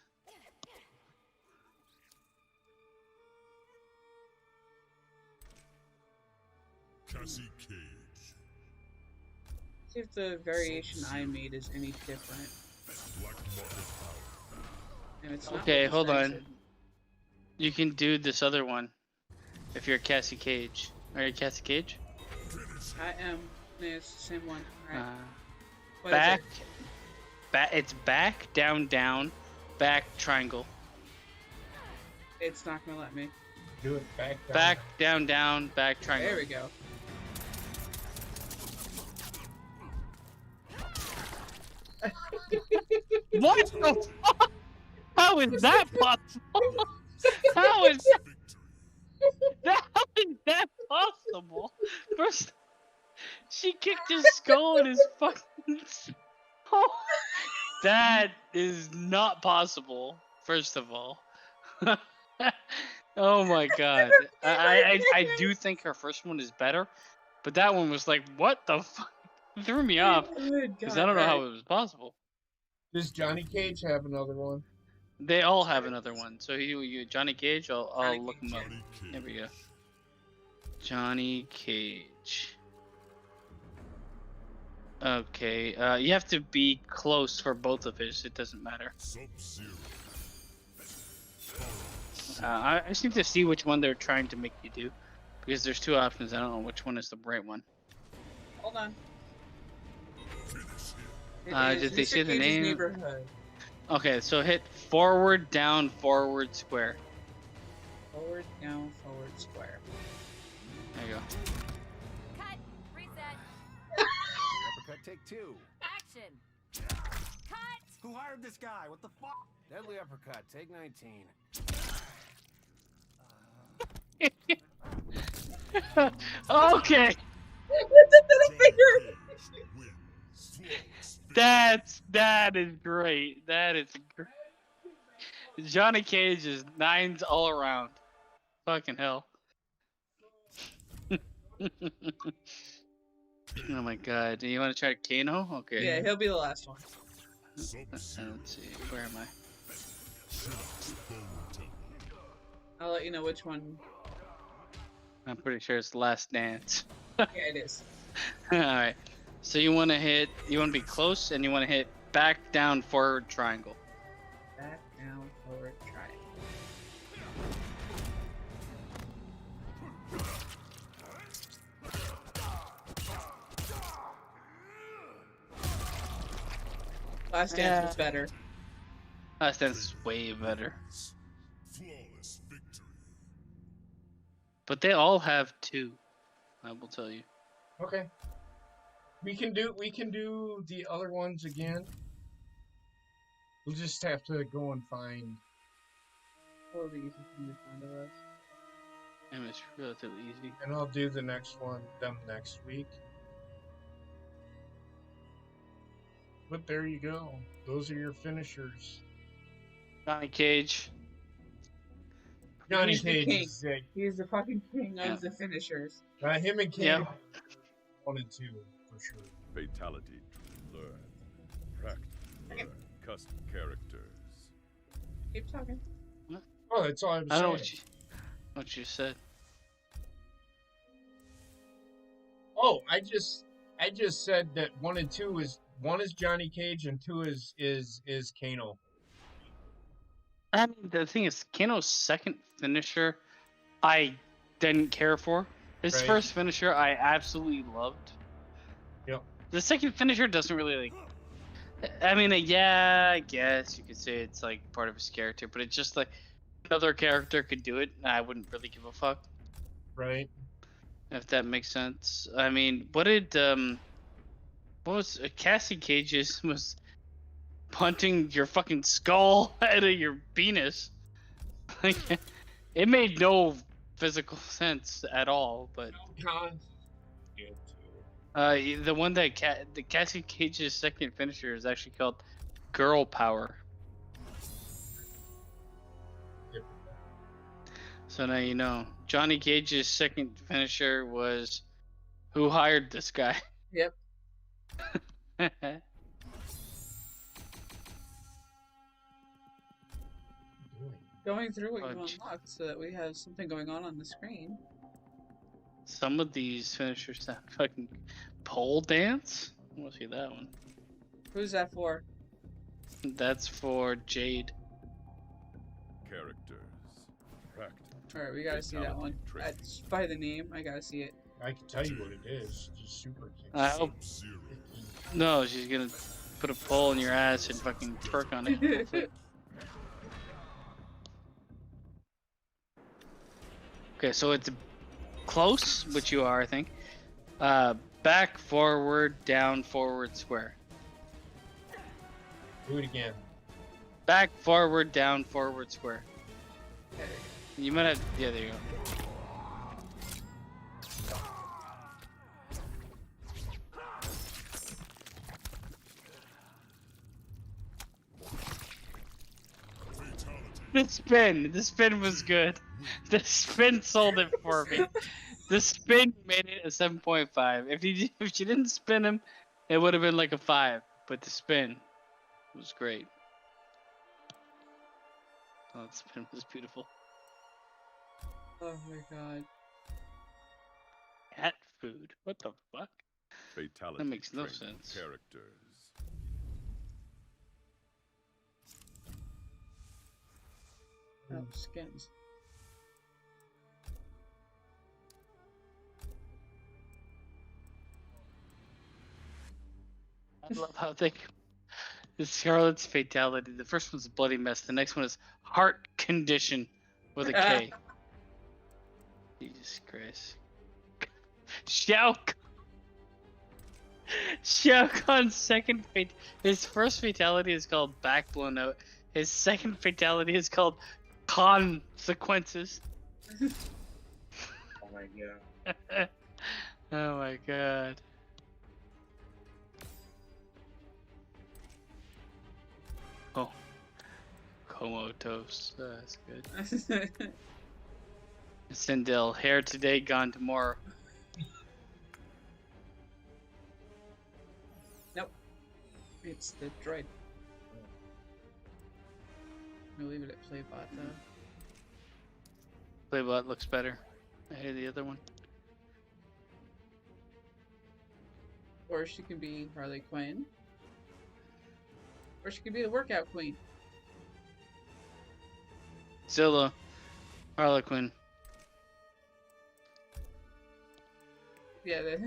S4: See if the variation I made is any different. And it's not
S3: Okay,
S4: what
S3: hold
S4: I
S3: on.
S4: said.
S3: You can do this other one if you're Cassie Cage. Are you Cassie Cage?
S4: I am. Yeah, it's the same one. Alright. What is
S3: Back,
S4: it?
S3: it's back, down, down, back, triangle.
S4: It's not gonna let me.
S1: Do it back. Down.
S3: Back, down, down, back, triangle.
S4: There we go.
S3: What the fuck? How is that possible? How is that possible? First, she kicked his skull in his fucking. Oh, that is not possible. First of all. Oh my god. I do think her first one is better, but that one was like, what the fuck? It threw me off
S4: Good
S3: because
S4: God,
S3: I don't know how
S4: right.
S3: it was possible.
S1: Does Johnny Cage have another one?
S3: They all have another one. So you Johnny Cage, I'll
S4: Johnny
S3: look
S4: Cage.
S3: him up. There we go. Johnny Cage. Okay, you have to be close for both of his. It doesn't matter. I just need to see which one they're trying to make you do, because there's two options. I don't know which one is the right one.
S4: Hold on.
S3: Did they
S4: Mr.
S3: say the
S4: Cage's
S3: name?
S4: Neighborhood.
S3: Okay, so hit forward, down, forward, square.
S4: Forward, down, forward, square.
S3: There you go.
S8: Cut. Reset.
S10: Uppercut, take two.
S8: Action. Cut.
S10: Who hired this guy? What the fuck? Deadly uppercut, take 19.
S3: Okay,
S4: With the middle finger!
S3: that is great. That is great. Johnny Cage is nines all around. Fucking hell. Oh my god. Do you want to try Kano? Okay.
S4: Yeah, he'll be the last one.
S3: Let's see. Where am I?
S4: I'll let you know which one.
S3: I'm pretty sure it's Last Dance.
S4: Yeah, it is.
S3: Alright. So you want to be close, and you want to hit back, down, forward, triangle.
S4: Back, down, forward, triangle. Last Dance was better.
S3: Last Dance is way better. But they all have two. I will tell you.
S1: Okay. We can do the other ones again. We'll just have to go and find.
S4: What would be easy for me to find the rest?
S3: And it's relatively easy.
S1: And I'll do the next one them next week. But there you go. Those are your finishers.
S3: Johnny Cage.
S1: Johnny
S4: He's the
S1: Cage
S4: king.
S1: is sick.
S4: He's the fucking king
S3: Yeah.
S4: of the finishers.
S1: Him and King
S3: Yeah.
S1: 1 and 2 for sure.
S6: Fatality. Learn. Practice. Learn. Custom characters.
S4: Keep talking.
S1: Oh, that's all I was
S3: I don't know
S1: saying.
S3: what you said.
S1: Oh, I just said that 1 and 2 is 1 is Johnny Cage and 2 is Kano.
S3: I mean, the thing is, Kano's second finisher, I didn't care for. His
S1: Right.
S3: first finisher, I absolutely loved.
S1: Yep.
S3: The second finisher doesn't really like. I mean, yeah, I guess you could say it's like part of his character, but it's just like another character could do it, and I wouldn't really give a fuck.
S1: Right.
S3: If that makes sense. I mean, what was Cassie Cage's was punting your fucking skull out of your penis. Like, it made no physical sense at all. But
S1: Good too.
S3: the one that the Cassie Cage's second finisher is actually called Girl Power.
S1: Yep.
S3: So now you know. Johnny Cage's second finisher was who hired this guy.
S4: Yep. Going through what you've unlocked so that we have something going on the screen.
S3: Some of these finishers have fucking pole dance. I want to see that one.
S4: Who's that for?
S3: That's for Jade.
S6: Characters. Practice.
S4: Alright, we gotta see that one. By the name, I gotta see it.
S1: I can tell you what it is. Just super kick.
S3: I hope. No, she's gonna put a pole in your ass and fucking twerk on it. Okay, so it's close, which you are, I think. Back, forward, down, forward, square.
S1: Do it again.
S3: Back, forward, down, forward, square. You might have. Yeah, there you go. The spin was good. The spin sold it for me. The spin made it a 7.5. If you didn't spin him, it would have been like a 5. But the spin was great. Oh, the spin was beautiful.
S4: Oh my god.
S3: Cat food? What the fuck?
S6: Fatality.
S3: That makes no sense.
S6: Characters.
S4: Oh, skins.
S3: I love how they. The Scarlett's fatality. The first one's a bloody mess. The next one is heart condition with a K. Jesus Christ. Shao Kahn's second his first fatality is called back blown out. His second fatality is called consequences.
S1: Oh my god.
S3: Oh my god. Oh. Comatose. That's good. Sindel, hair today, gone tomorrow.
S4: Nope. It's the droid. We'll leave it at Playbot though.
S3: Playbot looks better. I hate the other one.
S4: Or she can be Harley Quinn. Or she could be the workout queen.
S3: Zilla. Harlequin.
S4: Yeah, Is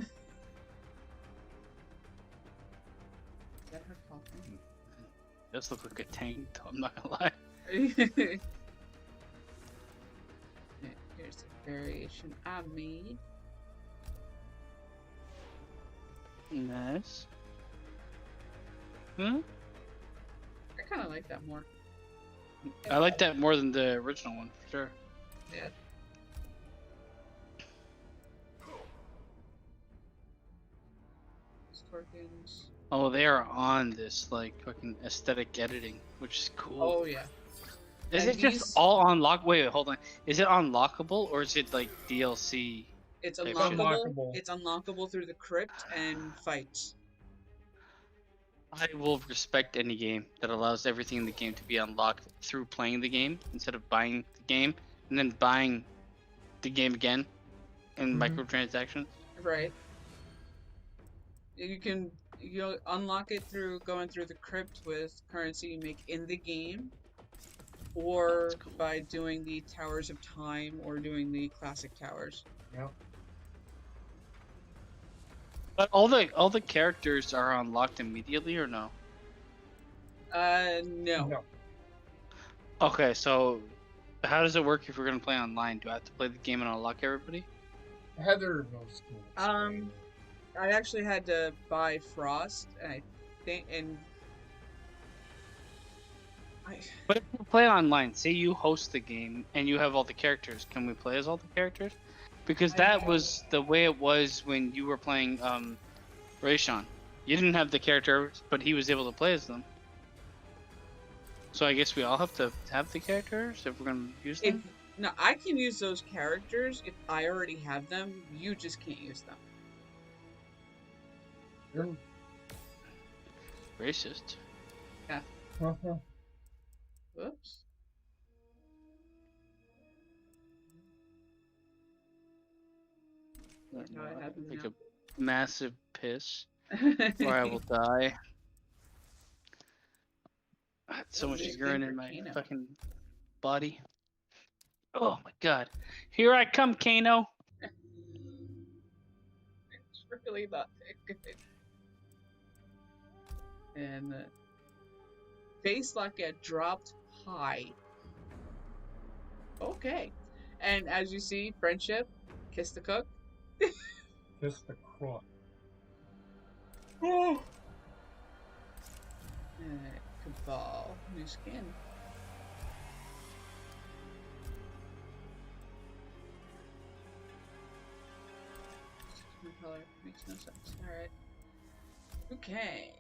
S4: that her coffin?
S3: Does look like a tank, though, I'm not gonna lie.
S4: Yeah, here's the variation I made.
S3: Nice. Hmm?
S4: I kind of like that more.
S3: I like that more than the original one, for sure.
S4: Yeah. Scorpions.
S3: Oh, they are on this, like, fucking aesthetic editing, which is cool.
S4: Oh, yeah.
S3: Is
S4: And
S3: it just all unlock? Wait, hold on. Is it unlockable, or is it, like, DLC?
S4: It's
S3: type shit?
S4: unlockable. It's unlockable through the crypt and fights.
S3: I will respect any game that allows everything in the game to be unlocked through playing the game instead of buying the game and then buying the game again in microtransactions.
S4: Right. You unlock it through going through the crypt with currency you make in the game, or by doing the Towers of Time or doing the classic towers.
S1: Yep.
S3: But all the characters are unlocked immediately, or no?
S4: No.
S3: Okay, so how does it work if we're gonna play online? Do I have to play the game and unlock everybody?
S1: Heather knows too much Spanish.
S4: I actually had to buy Frost, and I think, and
S3: But if you play online, say you host the game and you have all the characters, can we play as all the characters? Because that was the way it was when you were playing Rayshawn. You didn't have the characters, but he was able to play as them. So I guess we all have to have the characters if we're gonna use them.
S4: No, I can use those characters if I already have them. You just can't use them.
S3: Racist.
S4: Yeah. Whoops.
S3: I take a massive piss, or I will die. I had so much urine in my fucking body. Oh my god. Here I come, Kano.
S4: It's really not that good. And face lock get dropped high. Okay. And as you see, friendship, kiss the cook.
S1: Kiss the crook. Oh!
S4: Cabal, new skin. Color makes no sense. Alright. Okay.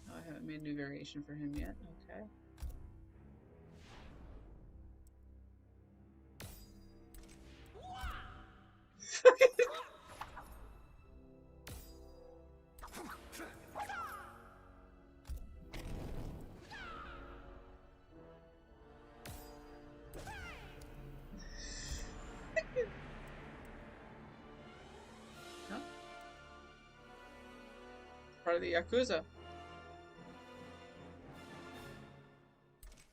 S4: Oh, I haven't made a new variation for him yet. Okay. Part of the Yakuza.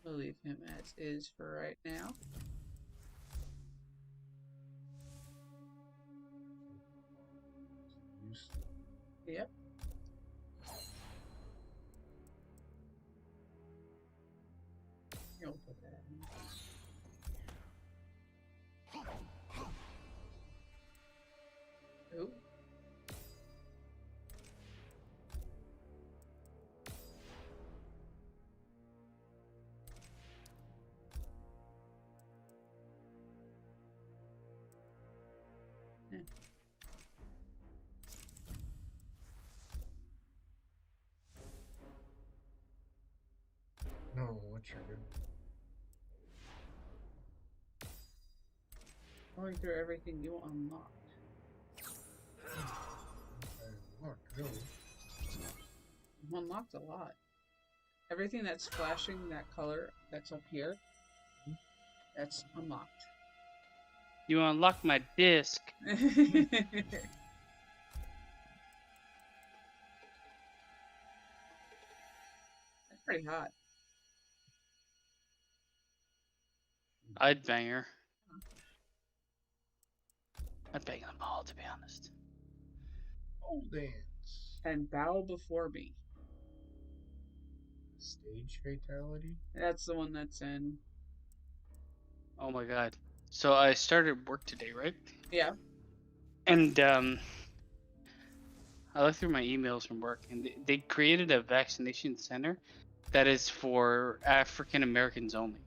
S4: We'll leave him as is for right now. Yep. You'll put that in. Ooh.
S1: No, what you're doing.
S4: Going through everything you unlocked. You unlocked a lot. Everything that's flashing that color that's up here, that's unlocked.
S3: You unlocked my disc.
S4: That's pretty hot.
S3: I'd bang her. I'd bang them all, to be honest.
S1: Oh, dance.
S4: And bow before me.
S1: Stage fatality?
S4: That's the one that's in.
S3: Oh my god. So I started work today, right?
S4: Yeah.
S3: And I looked through my emails from work, and they created a vaccination center that is for African Americans only.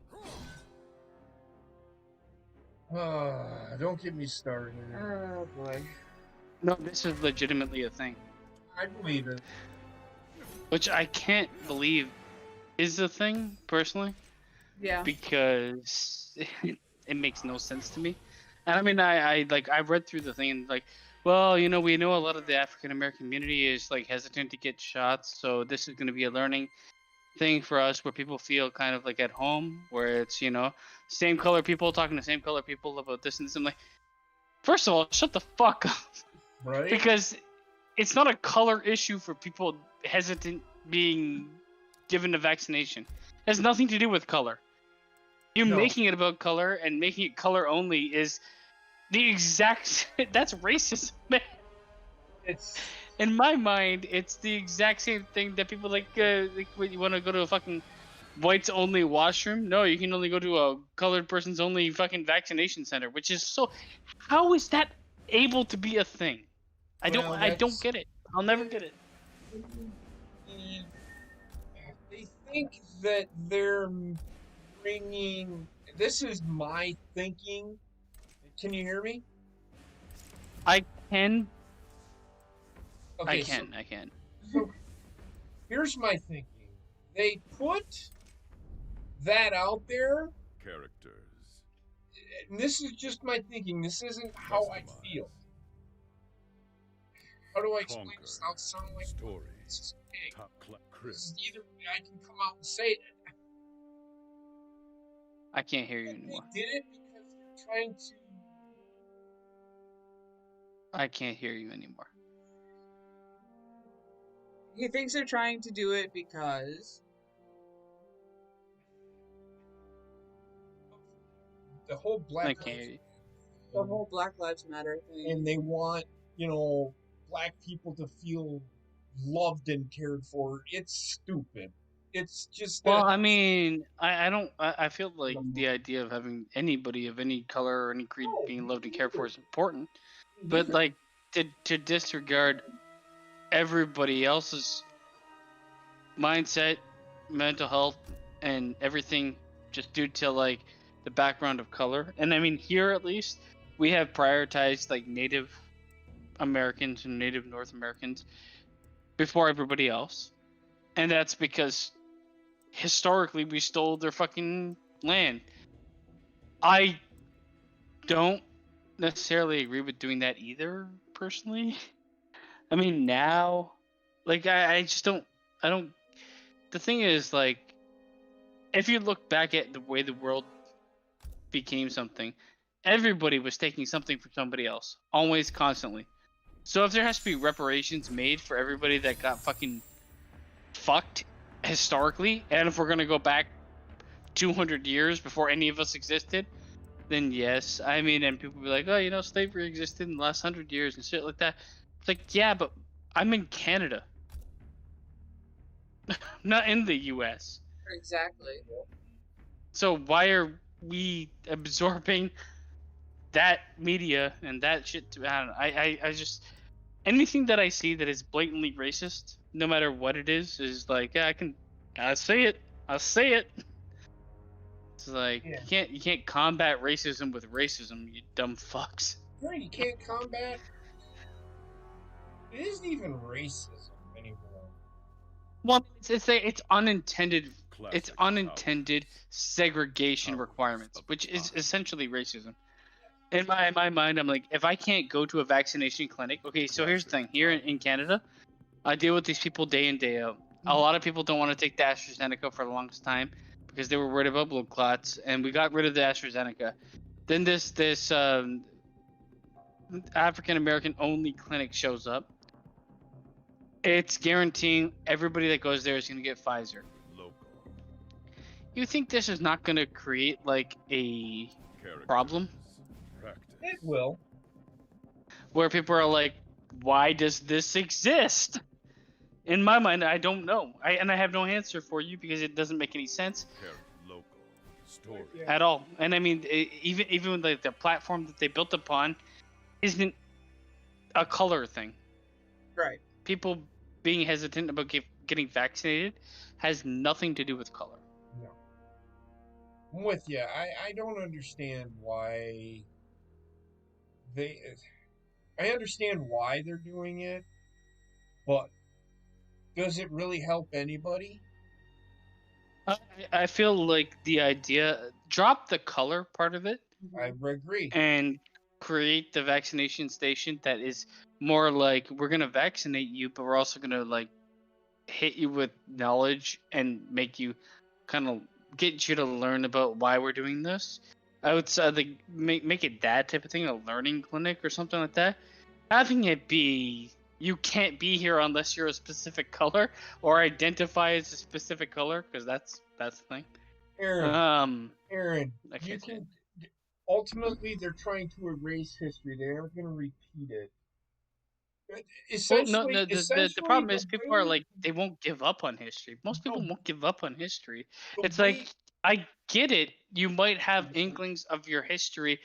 S1: Don't get me started.
S4: Oh boy.
S3: No, this is legitimately a thing.
S1: I believe it.
S3: Which I can't believe is a thing, personally.
S4: Yeah.
S3: Because it makes no sense to me. And I mean, I read through the thing and like, well, you know, we know a lot of the African American community is like hesitant to get shots, so this is going to be a learning thing for us where people feel kind of like at home, where it's, you know, same color people talking to same color people about this and this. I'm like, first of all, shut the fuck up.
S1: Right?
S3: Because it's not a color issue for people hesitant being given a vaccination. It has nothing to do with color. You making it about color and making it color only is the exact... That's racism, man.
S1: It's...
S3: In my mind, it's the exact same thing that people like when you want to go to a fucking whites only washroom. No, you can only go to a colored person's only fucking vaccination center, which is so... How is that able to be a thing. I
S1: Well,
S3: don't get it. I'll never get it.
S1: They think that they're bringing. This is my thinking. Can you hear me?
S3: I can.
S1: Okay,
S3: I can.
S1: So here's my thinking. They put that out there,
S6: Characters.
S1: and this is just my thinking. This isn't how I feel. How do I explain this without sounding like
S6: Story.
S1: this is big?
S6: Top class.
S1: This is either way I can come out and say it.
S3: I can't hear you anymore.
S1: They did it because they're trying to.
S3: I can't hear you anymore.
S4: He thinks they're trying to do it because
S1: The whole
S3: I can't hear you.
S4: the whole Black Lives Matter thing.
S1: And they want, black people to feel loved and cared for. It's stupid. It's just
S3: Well, I mean, I feel like the idea of having anybody of any color or any creed being loved and cared for is important, but like to disregard everybody else's mindset, mental health, and everything just due to like the background of color. And I mean, here at least we have prioritized like Native Americans and Native North Americans before everybody else, and that's because historically we stole their fucking land. I don't necessarily agree with doing that either, personally. I mean, now, like, I just don't, the thing is, like, if you look back at the way the world became something, everybody was taking something from somebody else, always, constantly. So if there has to be reparations made for everybody that got fucking fucked historically, and if we're gonna go back 200 years before any of us existed, then yes. I mean, and people be like, oh, slavery existed in the last 100 years and shit like that. It's like, yeah, but I'm in Canada, not in the U.S.
S4: Exactly.
S3: So why are we absorbing that media and that shit? I don't know. I just, anything that I see that is blatantly racist, no matter what it is like, yeah, I'll say it. It's like, you can't combat racism with racism, you dumb fucks.
S1: Right, you can't combat. It isn't even racism anymore.
S3: Well, it's unintended.
S6: Classic
S3: It's unintended segregation requirements, which is essentially racism. In my mind, I'm like, if I can't go to a vaccination clinic, okay. So here's the thing: here in Canada, I deal with these people day in, day out. A lot of people don't want to take the AstraZeneca for the longest time because they were worried about blood clots, and we got rid of the AstraZeneca. Then this African American only clinic shows up. It's guaranteeing everybody that goes there is going to get Pfizer.
S6: Local.
S3: You think this is not going to create like a problem?
S1: It will.
S3: Where people are like, why does this exist? In my mind, I don't know. I have no answer for you because it doesn't make any sense
S6: Local. Story.
S3: at all. And I mean, even the platform that they built upon isn't a color thing.
S4: Right.
S3: People being hesitant about getting vaccinated has nothing to do with color.
S1: No. I'm with you. I don't understand why I understand why they're doing it, but does it really help anybody?
S3: I feel like the idea, drop the color part of it.
S1: I agree.
S3: And create the vaccination station that is more like, we're going to vaccinate you, but we're also going to like hit you with knowledge and make you kind of get you to learn about why we're doing this. I would say like make it that type of thing, a learning clinic or something like that. Having it be, you can't be here unless you're a specific color or identify as a specific color, because that's the thing.
S1: Aaron, you can. Ultimately, they're trying to erase history. They aren't going to repeat it.
S3: Well, no, the problem is people are like, they won't give up on history. Most people won't give up on history. It's like, I get it. You might have inklings of your history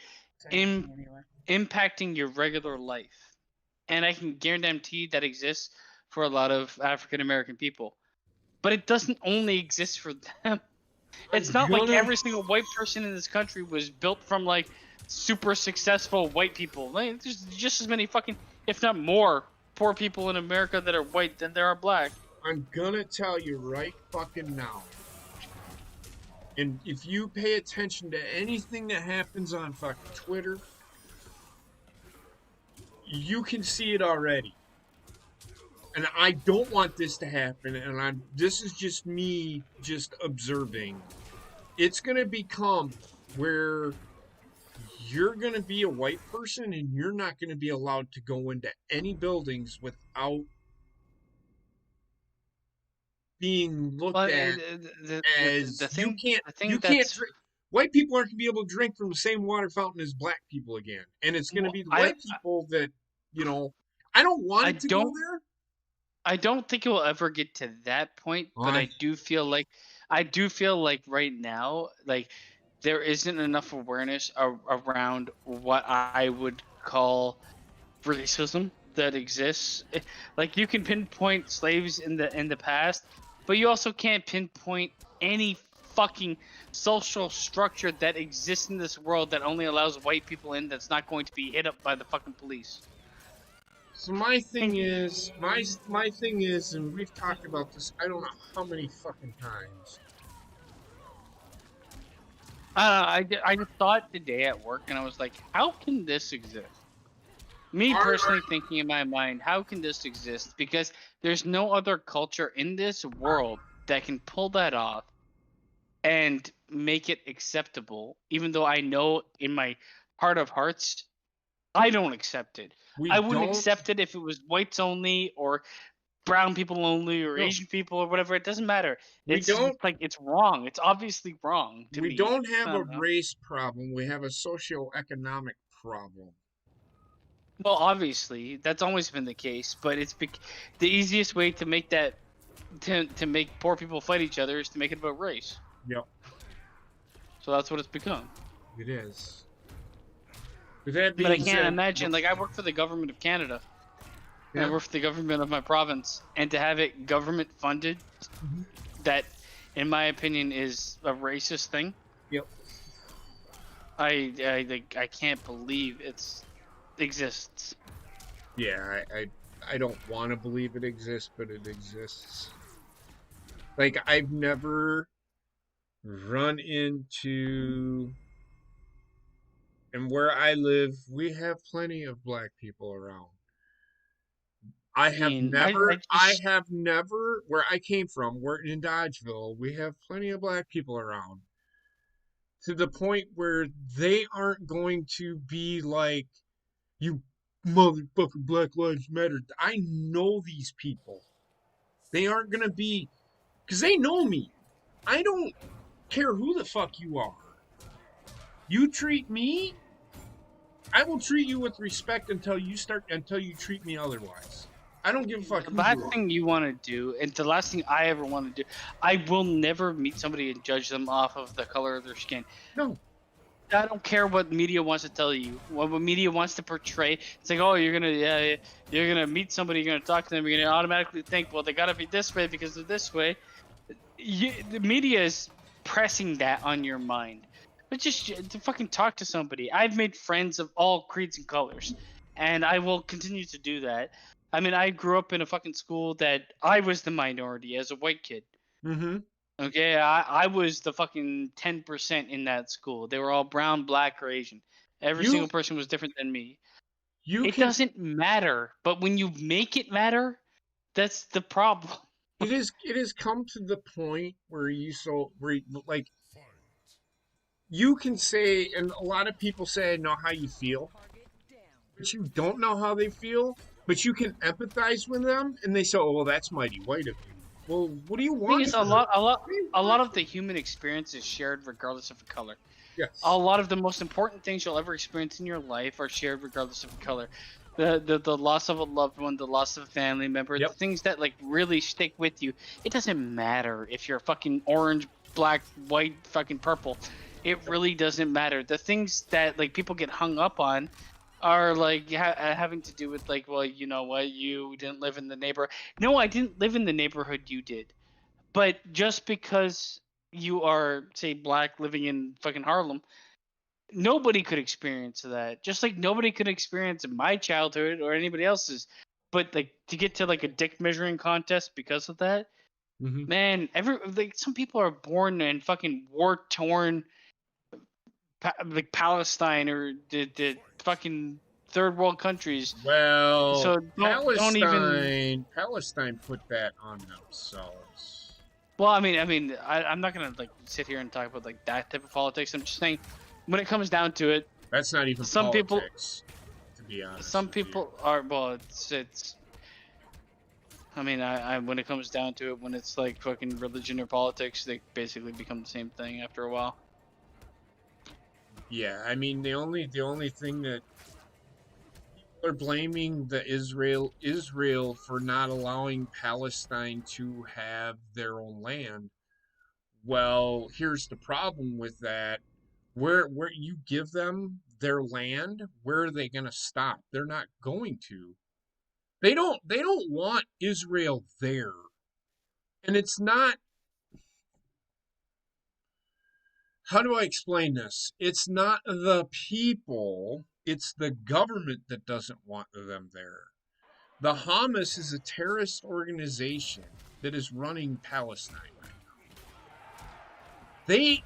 S4: Anyway.
S3: impacting your regular life. And I can guarantee that exists for a lot of African American people. But it doesn't only exist for them. It's not like every single white person in this country was built from like super successful white people. Like, there's just as many fucking, if not more, poor people in America that are white than there are black.
S1: I'm gonna tell you right fucking now. And if you pay attention to anything that happens on fucking Twitter, you can see it already. And I don't want this to happen, and this is just me just observing. It's gonna become where you're gonna be a white person and you're not gonna be allowed to go into any buildings without being looked at as you can't drink. White people aren't gonna be able to drink from the same water fountain as black people again, and it's gonna be the white people that I don't want it to go there.
S3: I don't think it will ever get to that point, but I do feel like right now, like there isn't enough awareness around what I would call racism that exists. Like you can pinpoint slaves in the past, but you also can't pinpoint any fucking social structure that exists in this world that only allows white people in, that's not going to be hit up by the fucking police.
S1: So my thing is, and we've talked about this, I don't know how many fucking times.
S3: I just thought today at work, and I was like, how can this exist? Me personally thinking in my mind, how can this exist? Because there's no other culture in this world that can pull that off and make it acceptable, even though I know in my heart of hearts, I don't accept it. I wouldn't accept it if it was whites only or brown people only or Asian people or whatever. It doesn't matter. It's like it's wrong. It's obviously wrong to me.
S1: We don't have a race problem. We have a socioeconomic problem.
S3: Well, obviously, that's always been the case, but it's the easiest way to make that to make poor people fight each other is to make it about race.
S1: Yep.
S3: So that's what it's become.
S1: It is.
S3: But I can't imagine, like, I work for the government of Canada. Yeah. And I work for the government of my province. And to have it government funded, that, in my opinion, is a racist thing.
S1: Yep.
S3: I can't believe it exists.
S1: Yeah, I don't want to believe it exists, but it exists. Like, I've never run into... And where I live, we have plenty of black people around. I have never, where I came from, we're in Dodgeville, we have plenty of black people around. To the point where they aren't going to be like, you motherfucking Black Lives Matter. I know these people. They aren't going to be, because they know me. I don't care who the fuck you are. You treat me, I will treat you with respect until you treat me otherwise. I don't give a fuck.
S3: The last thing you want to do, and the last thing I ever want to do, I will never meet somebody and judge them off of the color of their skin.
S1: No.
S3: I don't care what media wants to tell you, what media wants to portray. It's like, oh, you're gonna meet somebody, you're gonna talk to them, you're gonna automatically think, well, they gotta be this way because they're this way. The media is pressing that on your mind. But just to fucking talk to somebody. I've made friends of all creeds and colors, and I will continue to do that. I mean, I grew up in a fucking school that I was the minority as a white kid.
S1: Mm-hmm.
S3: Okay, I was the fucking 10% in that school. They were all brown, black, or Asian. Every single person was different than me. It doesn't matter, but when you make it matter, that's the problem.
S1: It has come to the point where you can say, and a lot of people say, I know how you feel, but you don't know how they feel, but you can empathize with them, and they say, oh, well, that's mighty white of you. Well, what do you want?
S3: The thing is, a lot of the human experience is shared regardless of the color.
S1: Yes.
S3: A lot of the most important things you'll ever experience in your life are shared regardless of the color. The loss of a loved one, the loss of a family member, the things that like really stick with you. It doesn't matter if you're fucking orange, black, white, fucking purple. it really doesn't matter. The things that like people get hung up on are like having to do with like, well, you know what, you didn't live in the neighborhood. No, I didn't live in the neighborhood you did. But just because you are, say, black living in fucking Harlem, nobody could experience that. Just like nobody could experience my childhood or anybody else's. But like to get to like a dick measuring contest because of that, man, some people are born in fucking war torn like Palestine or the fucking third world countries.
S1: Well,
S3: So don't even.
S1: Palestine put that on themselves.
S3: Well, I'm not gonna like sit here and talk about like that type of politics. I'm just saying, when it comes down to it,
S1: That's not even
S3: some
S1: politics, to be honest.
S3: Some people are. Well, it's. I mean, I when it comes down to it, when it's like fucking religion or politics, they basically become the same thing after a while.
S1: Yeah, I mean the only thing that people are blaming the Israel for not allowing Palestine to have their own land. Well, here's the problem with that. Where you give them their land, where are they going to stop? They're not going to. They don't want Israel there. And it's not, how do I explain this? It's not the people, it's the government that doesn't want them there. The Hamas is a terrorist organization that is running Palestine right now. They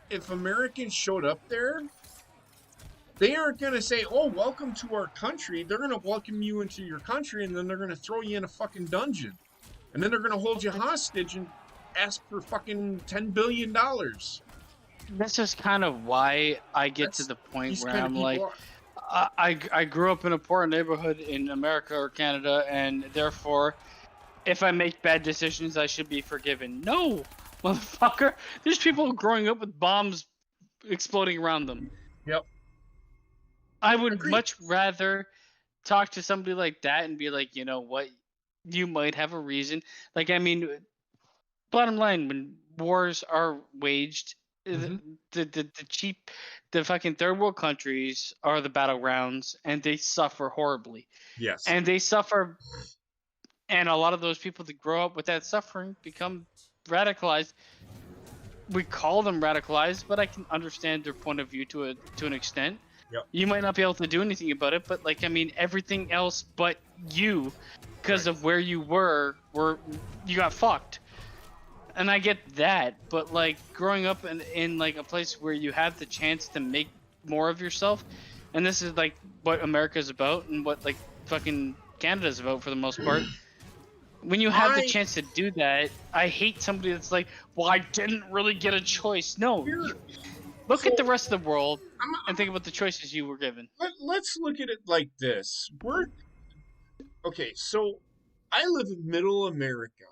S1: if Americans showed up there, they aren't going to say, "Oh, welcome to our country." They're going to welcome you into your country, and then they're going to throw you in a fucking dungeon, and then they're going to hold you hostage and ask for fucking $10 billion.
S3: That's just kind of why I get to the point where I'm like, I grew up in a poor neighborhood in America or Canada, and therefore, if I make bad decisions, I should be forgiven. No, motherfucker. There's people growing up with bombs exploding around them.
S1: Yep.
S3: I would much rather talk to somebody like that and be like, you know what, you might have a reason. Like, I mean, bottom line, when wars are waged, the fucking third world countries are the battlegrounds, and they suffer horribly.
S1: Yes.
S3: And they suffer, and a lot of those people that grow up with that suffering become radicalized. We call them radicalized, but I can understand their point of view to an extent.
S1: Yep.
S3: You might not be able to do anything about it, but like, I mean, everything else but you, because of where you were you got fucked. And I get that, but like growing up in like a place where you have the chance to make more of yourself, and this is like what America's about and what like fucking Canada's about for the most part. When you have the chance to do that, I hate somebody that's like, well, I didn't really get a choice. No, look at the rest of the world and think about the choices you were given.
S1: Let's look at it like this. Okay, so I live in middle America.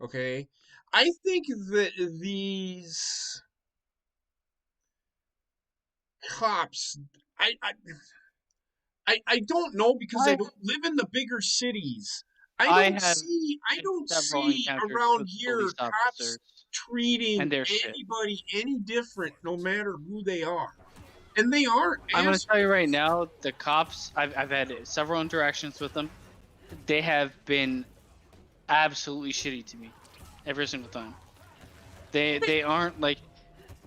S1: Okay, I think that these cops, I don't know, because I don't live in the bigger cities. I don't see around here cops treating anybody any different, no matter who they are. And they aren't.
S3: I'm going to tell you right now, the cops, I've had several interactions with them. They have been absolutely shitty to me every single time. They aren't like,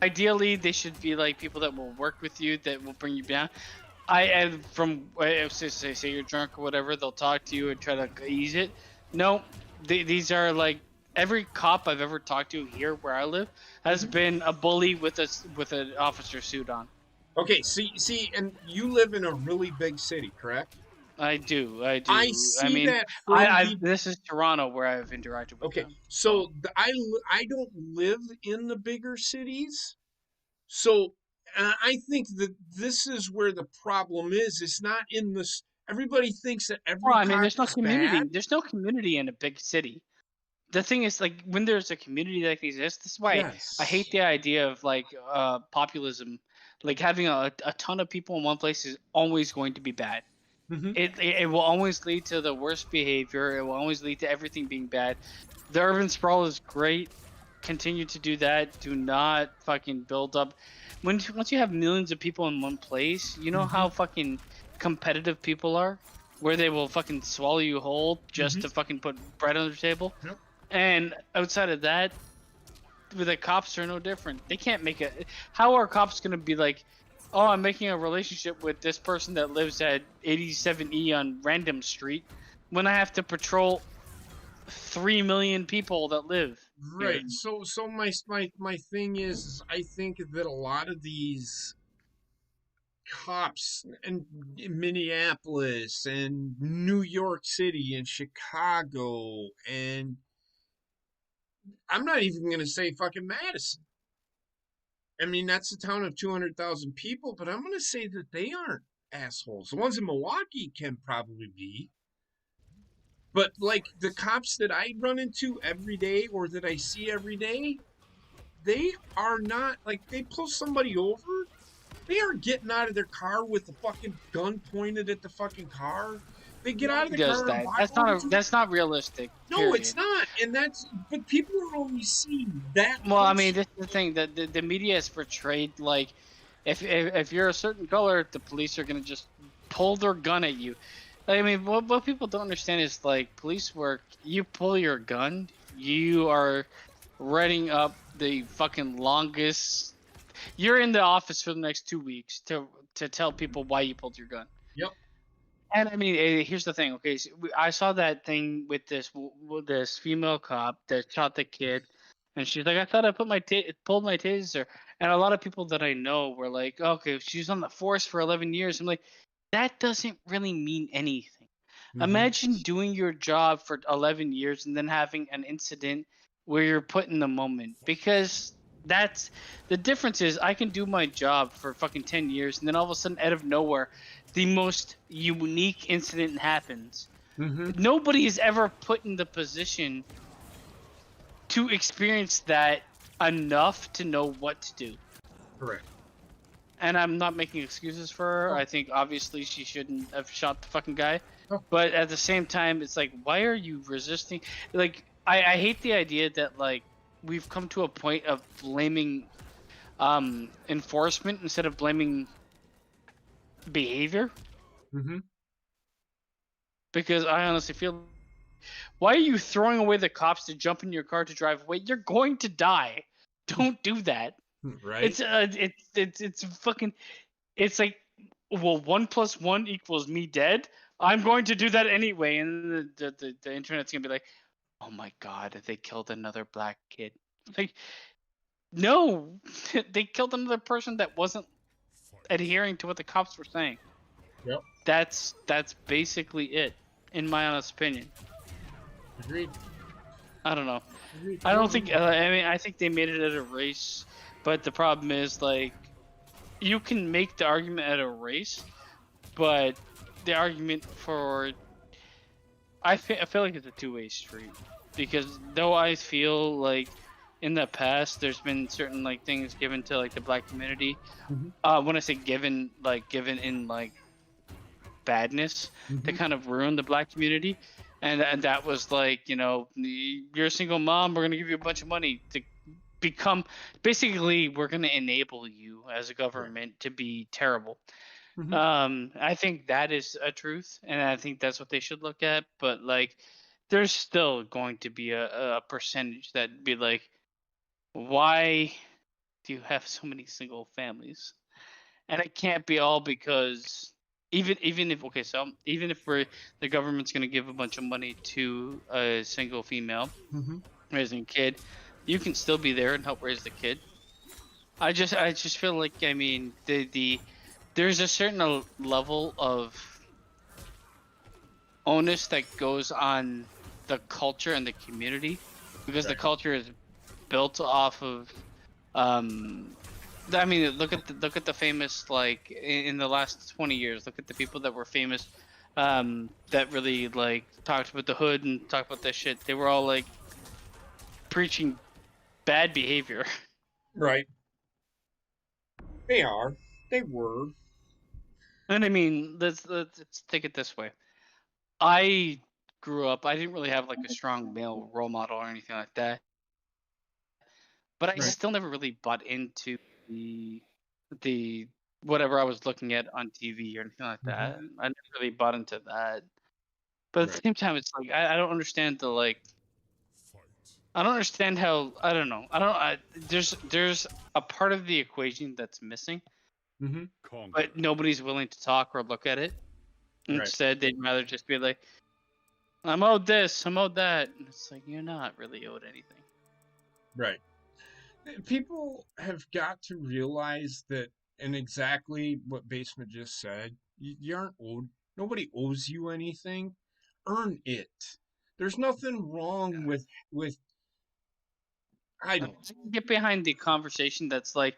S3: ideally they should be like people that will work with you, that will bring you down. Say you're drunk or whatever, they'll talk to you and try to ease it. No, these are like, every cop I've ever talked to here where I live has been a bully with an officer suit on.
S1: Okay, see, and you live in a really big city, correct?
S3: I do.
S1: I see that.
S3: This is Toronto where I've interacted with them.
S1: Okay, so I don't live in the bigger cities, so I think that this is where the problem is. It's not in this. Everybody thinks that
S3: there's no community. Bad. There's no community in a big city. The thing is, like, when there's a community that exists, this is why I hate the idea of like populism. Like, having a ton of people in one place is always going to be bad.
S1: Mm-hmm.
S3: It will always lead to the worst behavior. It will always lead to everything being bad. The urban sprawl is great, continue to do that. Do not fucking build up. Once you have millions of people in one place, you know how fucking competitive people are, where they will fucking swallow you whole just to fucking put bread on the table.
S1: Yep.
S3: And outside of that, the cops are no different. They can't make it. How are cops gonna be like, oh, I'm making a relationship with this person that lives at 87E on Random Street, when I have to patrol 3 million people that live here?
S1: Right. So my thing is I think that a lot of these cops in Minneapolis and New York City and Chicago, and I'm not even going to say fucking Madison. I mean, that's a town of 200,000 people, but I'm going to say that they aren't assholes. The ones in Milwaukee can probably be. But like the cops that I run into every day or that I see every day, they are not like they pull somebody over. They are getting out of their car with the fucking gun pointed at the fucking car. They get out of the
S3: Does
S1: car and
S3: that?
S1: walk
S3: That's
S1: over
S3: not
S1: to it.
S3: that's not realistic.
S1: No, it's
S3: Period.
S1: not. And that's but people are only seeing that
S3: Well, I mean,
S1: person.
S3: this is the thing that the media is portrayed like, if you're a certain color, the police are gonna just pull their gun at you. I mean, what people don't understand is like police work. You pull your gun, you are writing up the fucking longest. You're in the office for the next 2 weeks to tell people why you pulled your gun.
S1: Yep.
S3: And I mean, here's the thing. Okay, so I saw that thing with this female cop that shot the kid, and she's like, "I thought I pulled my taser." And a lot of people that I know were like, "Okay, she's on the force for 11 years." I'm like, that doesn't really mean anything. Imagine doing your job for 11 years and then having an incident where you're put in the moment, because that's the difference. Is I can do my job for fucking 10 years and then all of a sudden, out of nowhere, the most unique incident happens. Nobody is ever put in the position to experience that enough to know what to do.
S1: Correct.
S3: And I'm not making excuses for her.
S1: Oh.
S3: I think obviously she shouldn't have shot the fucking guy.
S1: Oh.
S3: But at the same time, it's like, why are you resisting? Like, I hate the idea that like we've come to a point of blaming enforcement instead of blaming behavior. Because I honestly feel, why are you throwing away the cops to jump in your car to drive away? You're going to die. Don't do that.
S1: Right.
S3: It's fucking. It's like, well, 1 + 1 = me dead. I'm going to do that anyway, and the internet's gonna be like, oh my god, they killed another black kid. Like, no, they killed another person that wasn't adhering to what the cops were saying.
S1: Yep.
S3: That's basically it, in my honest opinion.
S1: Agreed.
S3: I don't know.
S1: Agreed.
S3: I don't think. I mean, I think they made it at a race, but the problem is like, you can make the argument at a race, but the argument for, I feel like it's a two-way street, because though I feel like in the past there's been certain like things given to like the black community. When I say given, like given in like badness, to kind of ruin the black community. And that was like, you know, you're a single mom, we're going to give you a bunch of money to become, basically we're going to enable you as a government to be terrible. I think that is a truth, and I think that's what they should look at. But like, there's still going to be a percentage that be like, why do you have so many single families? And it can't be all because even if, okay, so even if the government's going to give a bunch of money to a single female raising a kid, you can still be there and help raise the kid. I just feel like, I mean, there's a certain level of onus that goes on the culture and the community, because the culture is built off of I mean, look at the famous, like in the last 20 years, look at the people that were famous, that really like talked about the hood and talked about this shit. They were all like preaching bad behavior.
S1: Right. They are. They were.
S3: And I mean, let's take it this way. I grew up, I didn't really have like a strong male role model or anything like that. but I
S1: Right.
S3: still never really bought into the whatever I was looking at on TV or anything like that. I never really bought into that. But at the
S1: Right.
S3: same time, it's like I don't understand the like. I don't understand how I don't know. There's a part of the equation that's missing,
S6: Conquer.
S3: but nobody's willing to talk or look at it.
S1: Right.
S3: Instead, they'd rather just be like, "I'm owed this, I'm owed that." And it's like you're not really owed anything.
S1: Right. People have got to realize that, and exactly what Basement just said, you aren't owed. Nobody owes you anything. Earn it. There's nothing wrong with. I don't.
S3: I can get behind the conversation that's like,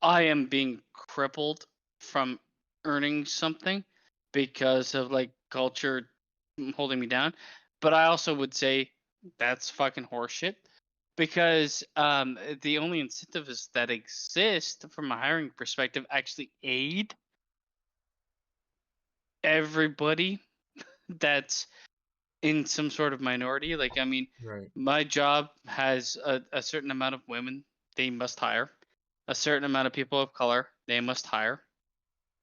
S3: I am being crippled from earning something because of like culture holding me down. But I also would say that's fucking horseshit because the only incentives that exist from a hiring perspective actually aid everybody that's in some sort of minority. Like, I mean,
S1: Right.
S3: my job has a certain amount of women they must hire, a certain amount of people of color they must hire,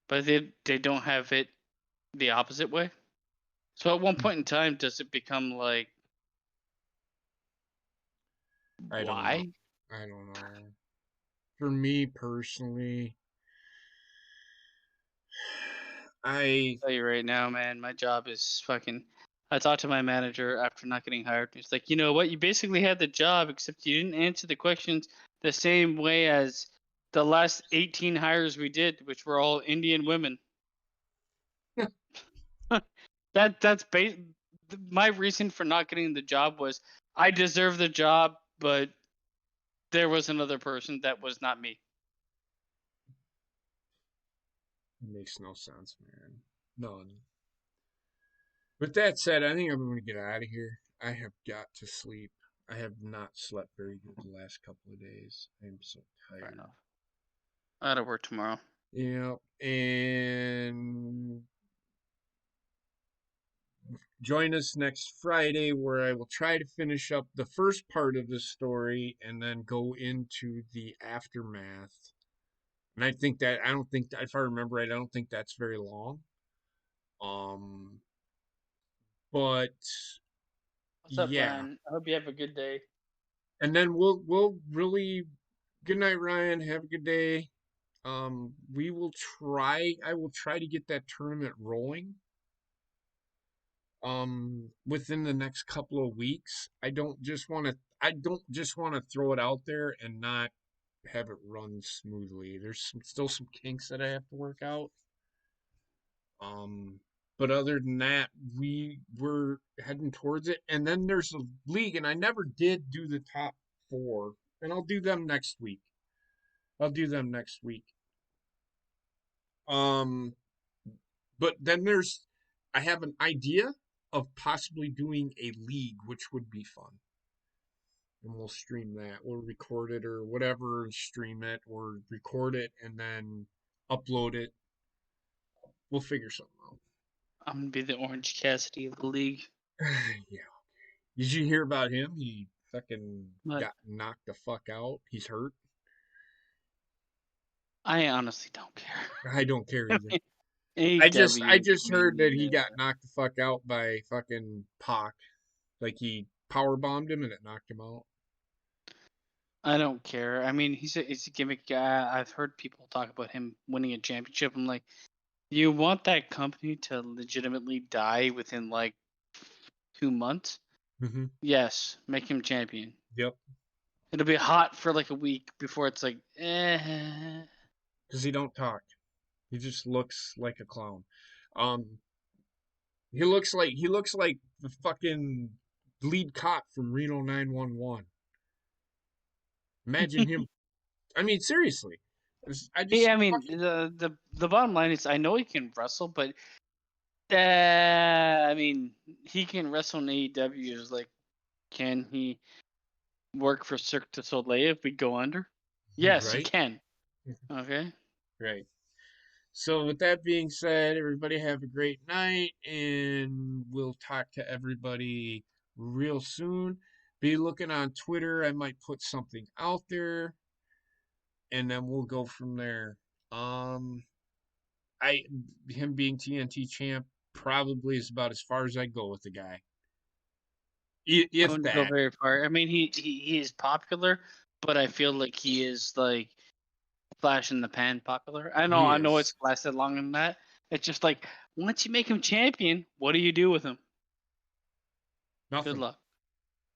S3: but they don't have it the opposite way. So at one point in time, does it become like,
S1: I don't know.
S3: why?
S1: I don't know. For me personally, I
S3: I'll tell you right now, man, my job is fucking. I talked to my manager after not getting hired. He's like, you know what? You basically had the job, except you didn't answer the questions the same way as the last 18 hires we did, which were all Indian women. That's my reason for not getting the job was I deserve the job, but there was another person that was not me.
S1: it makes no sense, man. None. With that said, I think I'm going to get out of here. I have got to sleep. I have not slept very good the last couple of days. I'm so
S3: Fair
S1: tired.
S3: enough. I gotta work tomorrow.
S1: Yeah, and join us next Friday where I will try to finish up the first part of the story and then go into the aftermath. And I don't think if I remember right, I don't think that's very long. Um, but
S3: What's up,
S1: yeah,
S3: Ryan? I hope you have a good day.
S1: and then we'll really good night, Ryan. Have a good day. We will try. I will try to get that tournament rolling. Within the next couple of weeks. I don't just want to throw it out there and not have it run smoothly. Still some kinks that I have to work out. Um, but other than that, we were heading towards it. And then there's a league, and I never did do the top four, and I'll do them next week. I'll do them next week. Um, but then I have an idea of possibly doing a league, which would be fun. And we'll stream that. We'll record it or whatever and stream it or record it and then upload it. We'll figure something out.
S3: I'm gonna be the Orange Cassidy of the league.
S1: Yeah. Did you hear about him? He fucking
S3: But
S1: got knocked the fuck out. He's hurt.
S3: I honestly don't care.
S1: I don't care
S3: I
S1: either.
S3: mean,
S1: I
S3: AEW
S1: just heard
S3: made
S1: that he
S3: me
S1: got knocked the fuck out by fucking Pac. Like he power bombed him and it knocked him out.
S3: I don't care. I mean, he's a gimmick guy. I've heard people talk about him winning a championship. I'm like, you want that company to legitimately die within like 2 months?
S1: Mm-hmm.
S3: Yes, make him champion.
S1: Yep.
S3: It'll be hot for like a week before it's like, eh.
S1: Because he don't talk. He just looks like a clown. Um, he looks like the fucking lead cop from Reno 911. Imagine him. I mean, seriously. I just
S3: I mean,
S1: fucking
S3: the bottom line is, I know he can wrestle, but I mean, he can wrestle in AEW. Is like, can he work for Cirque du Soleil if we go under? Yes, he
S1: right,
S3: can. Okay.
S1: right. So with that being said, everybody have a great night, and we'll talk to everybody real soon. be looking on Twitter. I might put something out there, and then we'll go from there. I him being TNT champ probably is about as far as I go with the guy.
S3: I
S1: If
S3: wouldn't go
S1: that,
S3: very far. I mean, he is popular, but I feel like he is like flash in the pan popular. I
S1: he
S3: know
S1: is
S3: it's lasted longer than that. It's just like once you make him champion, what do you do with him? Good
S1: nothing.
S3: luck.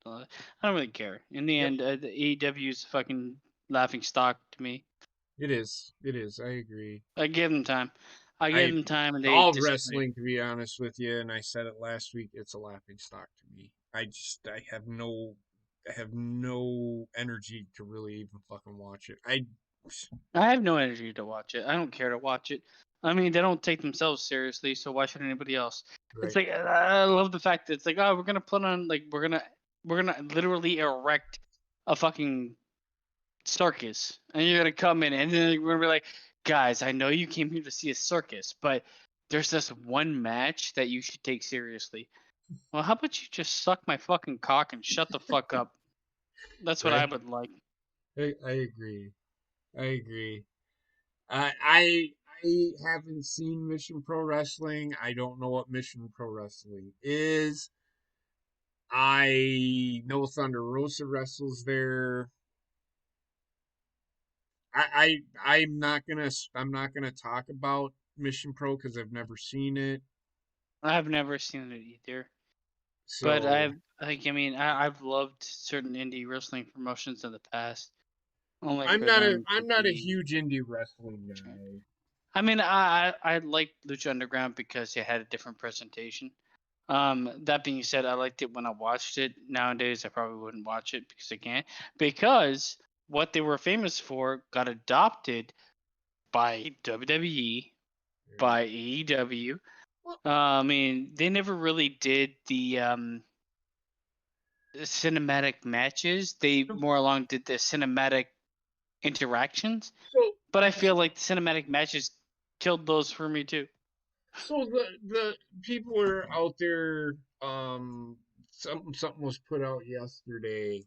S3: I don't really care. In the
S1: Yep.
S3: end, the AEW is fucking laughing stock to me.
S1: It is. It is. I agree.
S3: I give them time. I give them time, and they
S1: All
S3: disappoint.
S1: wrestling, to be honest with you, and I said it last week. It's a laughing stock to me. I have no energy to really even fucking watch it.
S3: I have no energy to watch it. I don't care to watch it. I mean, they don't take themselves seriously, so why should anybody else?
S1: Right.
S3: It's like I love the fact that it's like, oh, we're gonna put on like we're gonna literally erect a fucking circus, and you're gonna come in, and then we're gonna be like, guys, I know you came here to see a circus, but there's this one match that you should take seriously. Well, how about you just suck my fucking cock and shut the fuck up? That's what I
S1: Right.
S3: would like.
S1: I agree. I agree. I haven't seen Mission Pro Wrestling. I don't know what Mission Pro Wrestling is. I know Thunder Rosa wrestles there. I'm not gonna talk about Mission Pro because I've never seen it.
S3: I've never seen it either. But
S1: So
S3: I've loved certain indie wrestling promotions in the past. Only
S1: I'm
S3: for
S1: not a
S3: them to
S1: I'm not a
S3: be.
S1: huge indie wrestling guy.
S3: I mean, I liked Lucha Underground because it had a different presentation. That being said, I liked it when I watched it. Nowadays, I probably wouldn't watch it because I can't. Because what they were famous for got adopted by WWE, by AEW. I mean, they never really did the cinematic matches. They more along did the cinematic interactions.
S1: So
S3: But I feel like the cinematic matches killed those for me too.
S1: So the people are out there. Something was put out yesterday,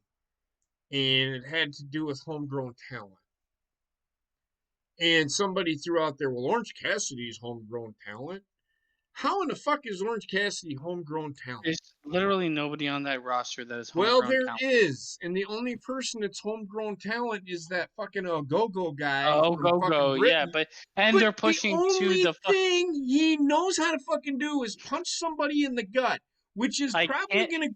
S1: and it had to do with homegrown talent. And somebody threw out there, well, Orange Cassidy's homegrown talent. How in the fuck is Orange Cassidy homegrown talent?
S3: There's literally nobody on that roster that is
S1: Well,
S3: homegrown
S1: there
S3: talent.
S1: is, and the only person that's homegrown talent is that fucking go-go guy
S3: Oh,
S1: from fucking
S3: go, yeah,
S1: Britain.
S3: but
S1: But
S3: they're
S1: the
S3: pushing to
S1: only
S3: the fuck.
S1: thing he knows how to fucking do is punch somebody in the gut, which is
S3: I
S1: probably
S3: can't.
S1: gonna
S3: I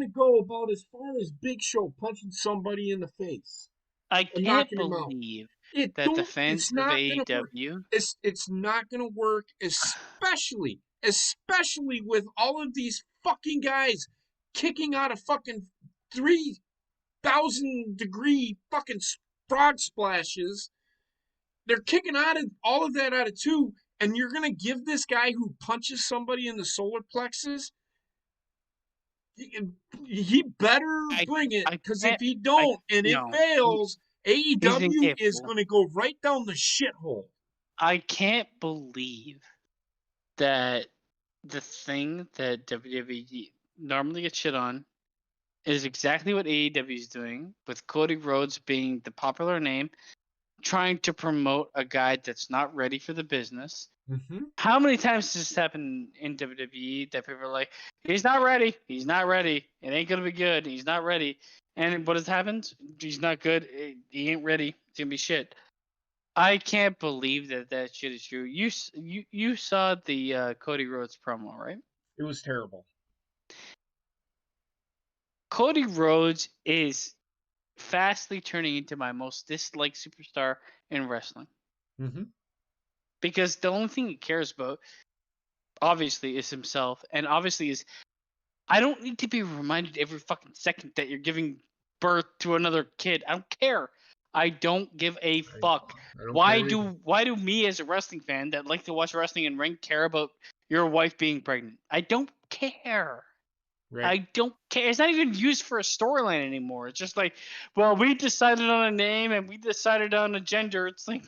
S1: go about as far as Big Show punching somebody in the face
S3: I
S1: and
S3: can't
S1: knocking him out.
S3: believe that the fans
S1: It's
S3: of
S1: not gonna work.
S3: AEW.
S1: It's not gonna work, especially with all of these fucking guys kicking out of fucking 3,000-degree fucking frog splashes. They're kicking out of all of that out of two, and you're gonna give this guy who punches somebody in the solar plexus. He better bring it, because if he don't and it fails, AEW is
S3: incapable.
S1: gonna go right down the shithole.
S3: I can't believe that the thing that WWE normally gets shit on is exactly what AEW is doing, with Cody Rhodes being the popular name, trying to promote a guy that's not ready for the business.
S1: Mm-hmm.
S3: How many times has this happened in WWE that people are like, he's not ready, it ain't gonna be good, he's not ready, and what has happened? He's not good, he ain't ready, it's gonna be shit. I can't believe that shit is true. You saw the Cody Rhodes promo, right?
S1: It was terrible.
S3: Cody Rhodes is fastly turning into my most disliked superstar in wrestling.
S1: Mm-hmm.
S3: Because the only thing he cares about, obviously, is himself, and obviously is, I don't need to be reminded every fucking second that you're giving birth to another kid. I don't care. I don't give a fuck. Why do me as a wrestling fan that like to watch wrestling and ring care about your wife being pregnant? I don't care.
S1: Right.
S3: I don't care. It's not even used for a storyline anymore. It's just like, well, we decided on a name and we decided on a gender. It's like,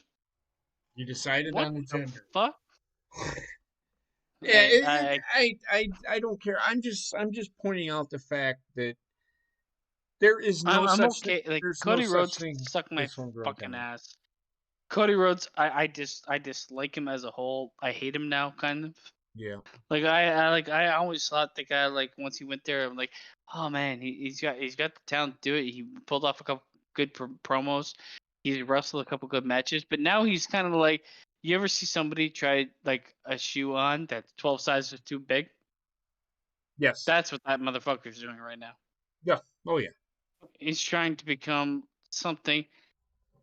S1: you decided
S3: what
S1: on the gender.
S3: Fuck?
S1: Yeah,
S3: I
S1: I don't care. I'm just pointing out the fact that there is no
S3: I'm
S1: such thing.
S3: okay. Like
S1: There's no
S3: Cody
S1: such
S3: Rhodes
S1: thing
S3: sucked my
S1: as homegrown
S3: fucking
S1: talent.
S3: ass. Cody Rhodes, I dislike him as a whole. I hate him now, kind of.
S1: Yeah.
S3: Like I always thought the guy, like, once he went there, I'm like, oh man, he's got the talent to do it. He pulled off a couple good promos. He's wrestled a couple good matches, but now he's kind of like, you ever see somebody try like a shoe on that's 12 sizes too big?
S1: Yes.
S3: That's what that motherfucker's doing right now.
S1: Yeah. Oh yeah.
S3: He's trying to become something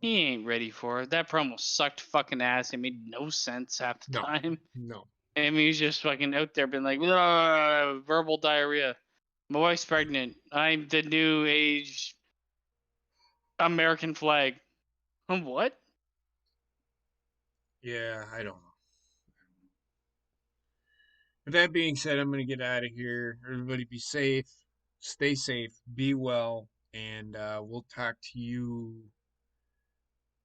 S3: he ain't ready for. That promo sucked fucking ass. It made no sense half the
S1: No.
S3: time.
S1: No.
S3: I mean, he's just fucking out there being like, "Ugh, verbal diarrhea. My wife's pregnant. I'm the new age American flag." What?
S1: Yeah, I don't know. With that being said, I'm going to get out of here. Everybody be safe, stay safe, be well, and we'll talk to you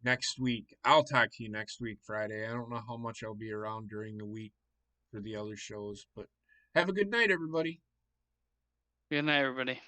S1: next week. I'll talk to you next week, Friday. I don't know how much I'll be around during the week for the other shows, but have a good night, everybody.
S3: Good night, everybody.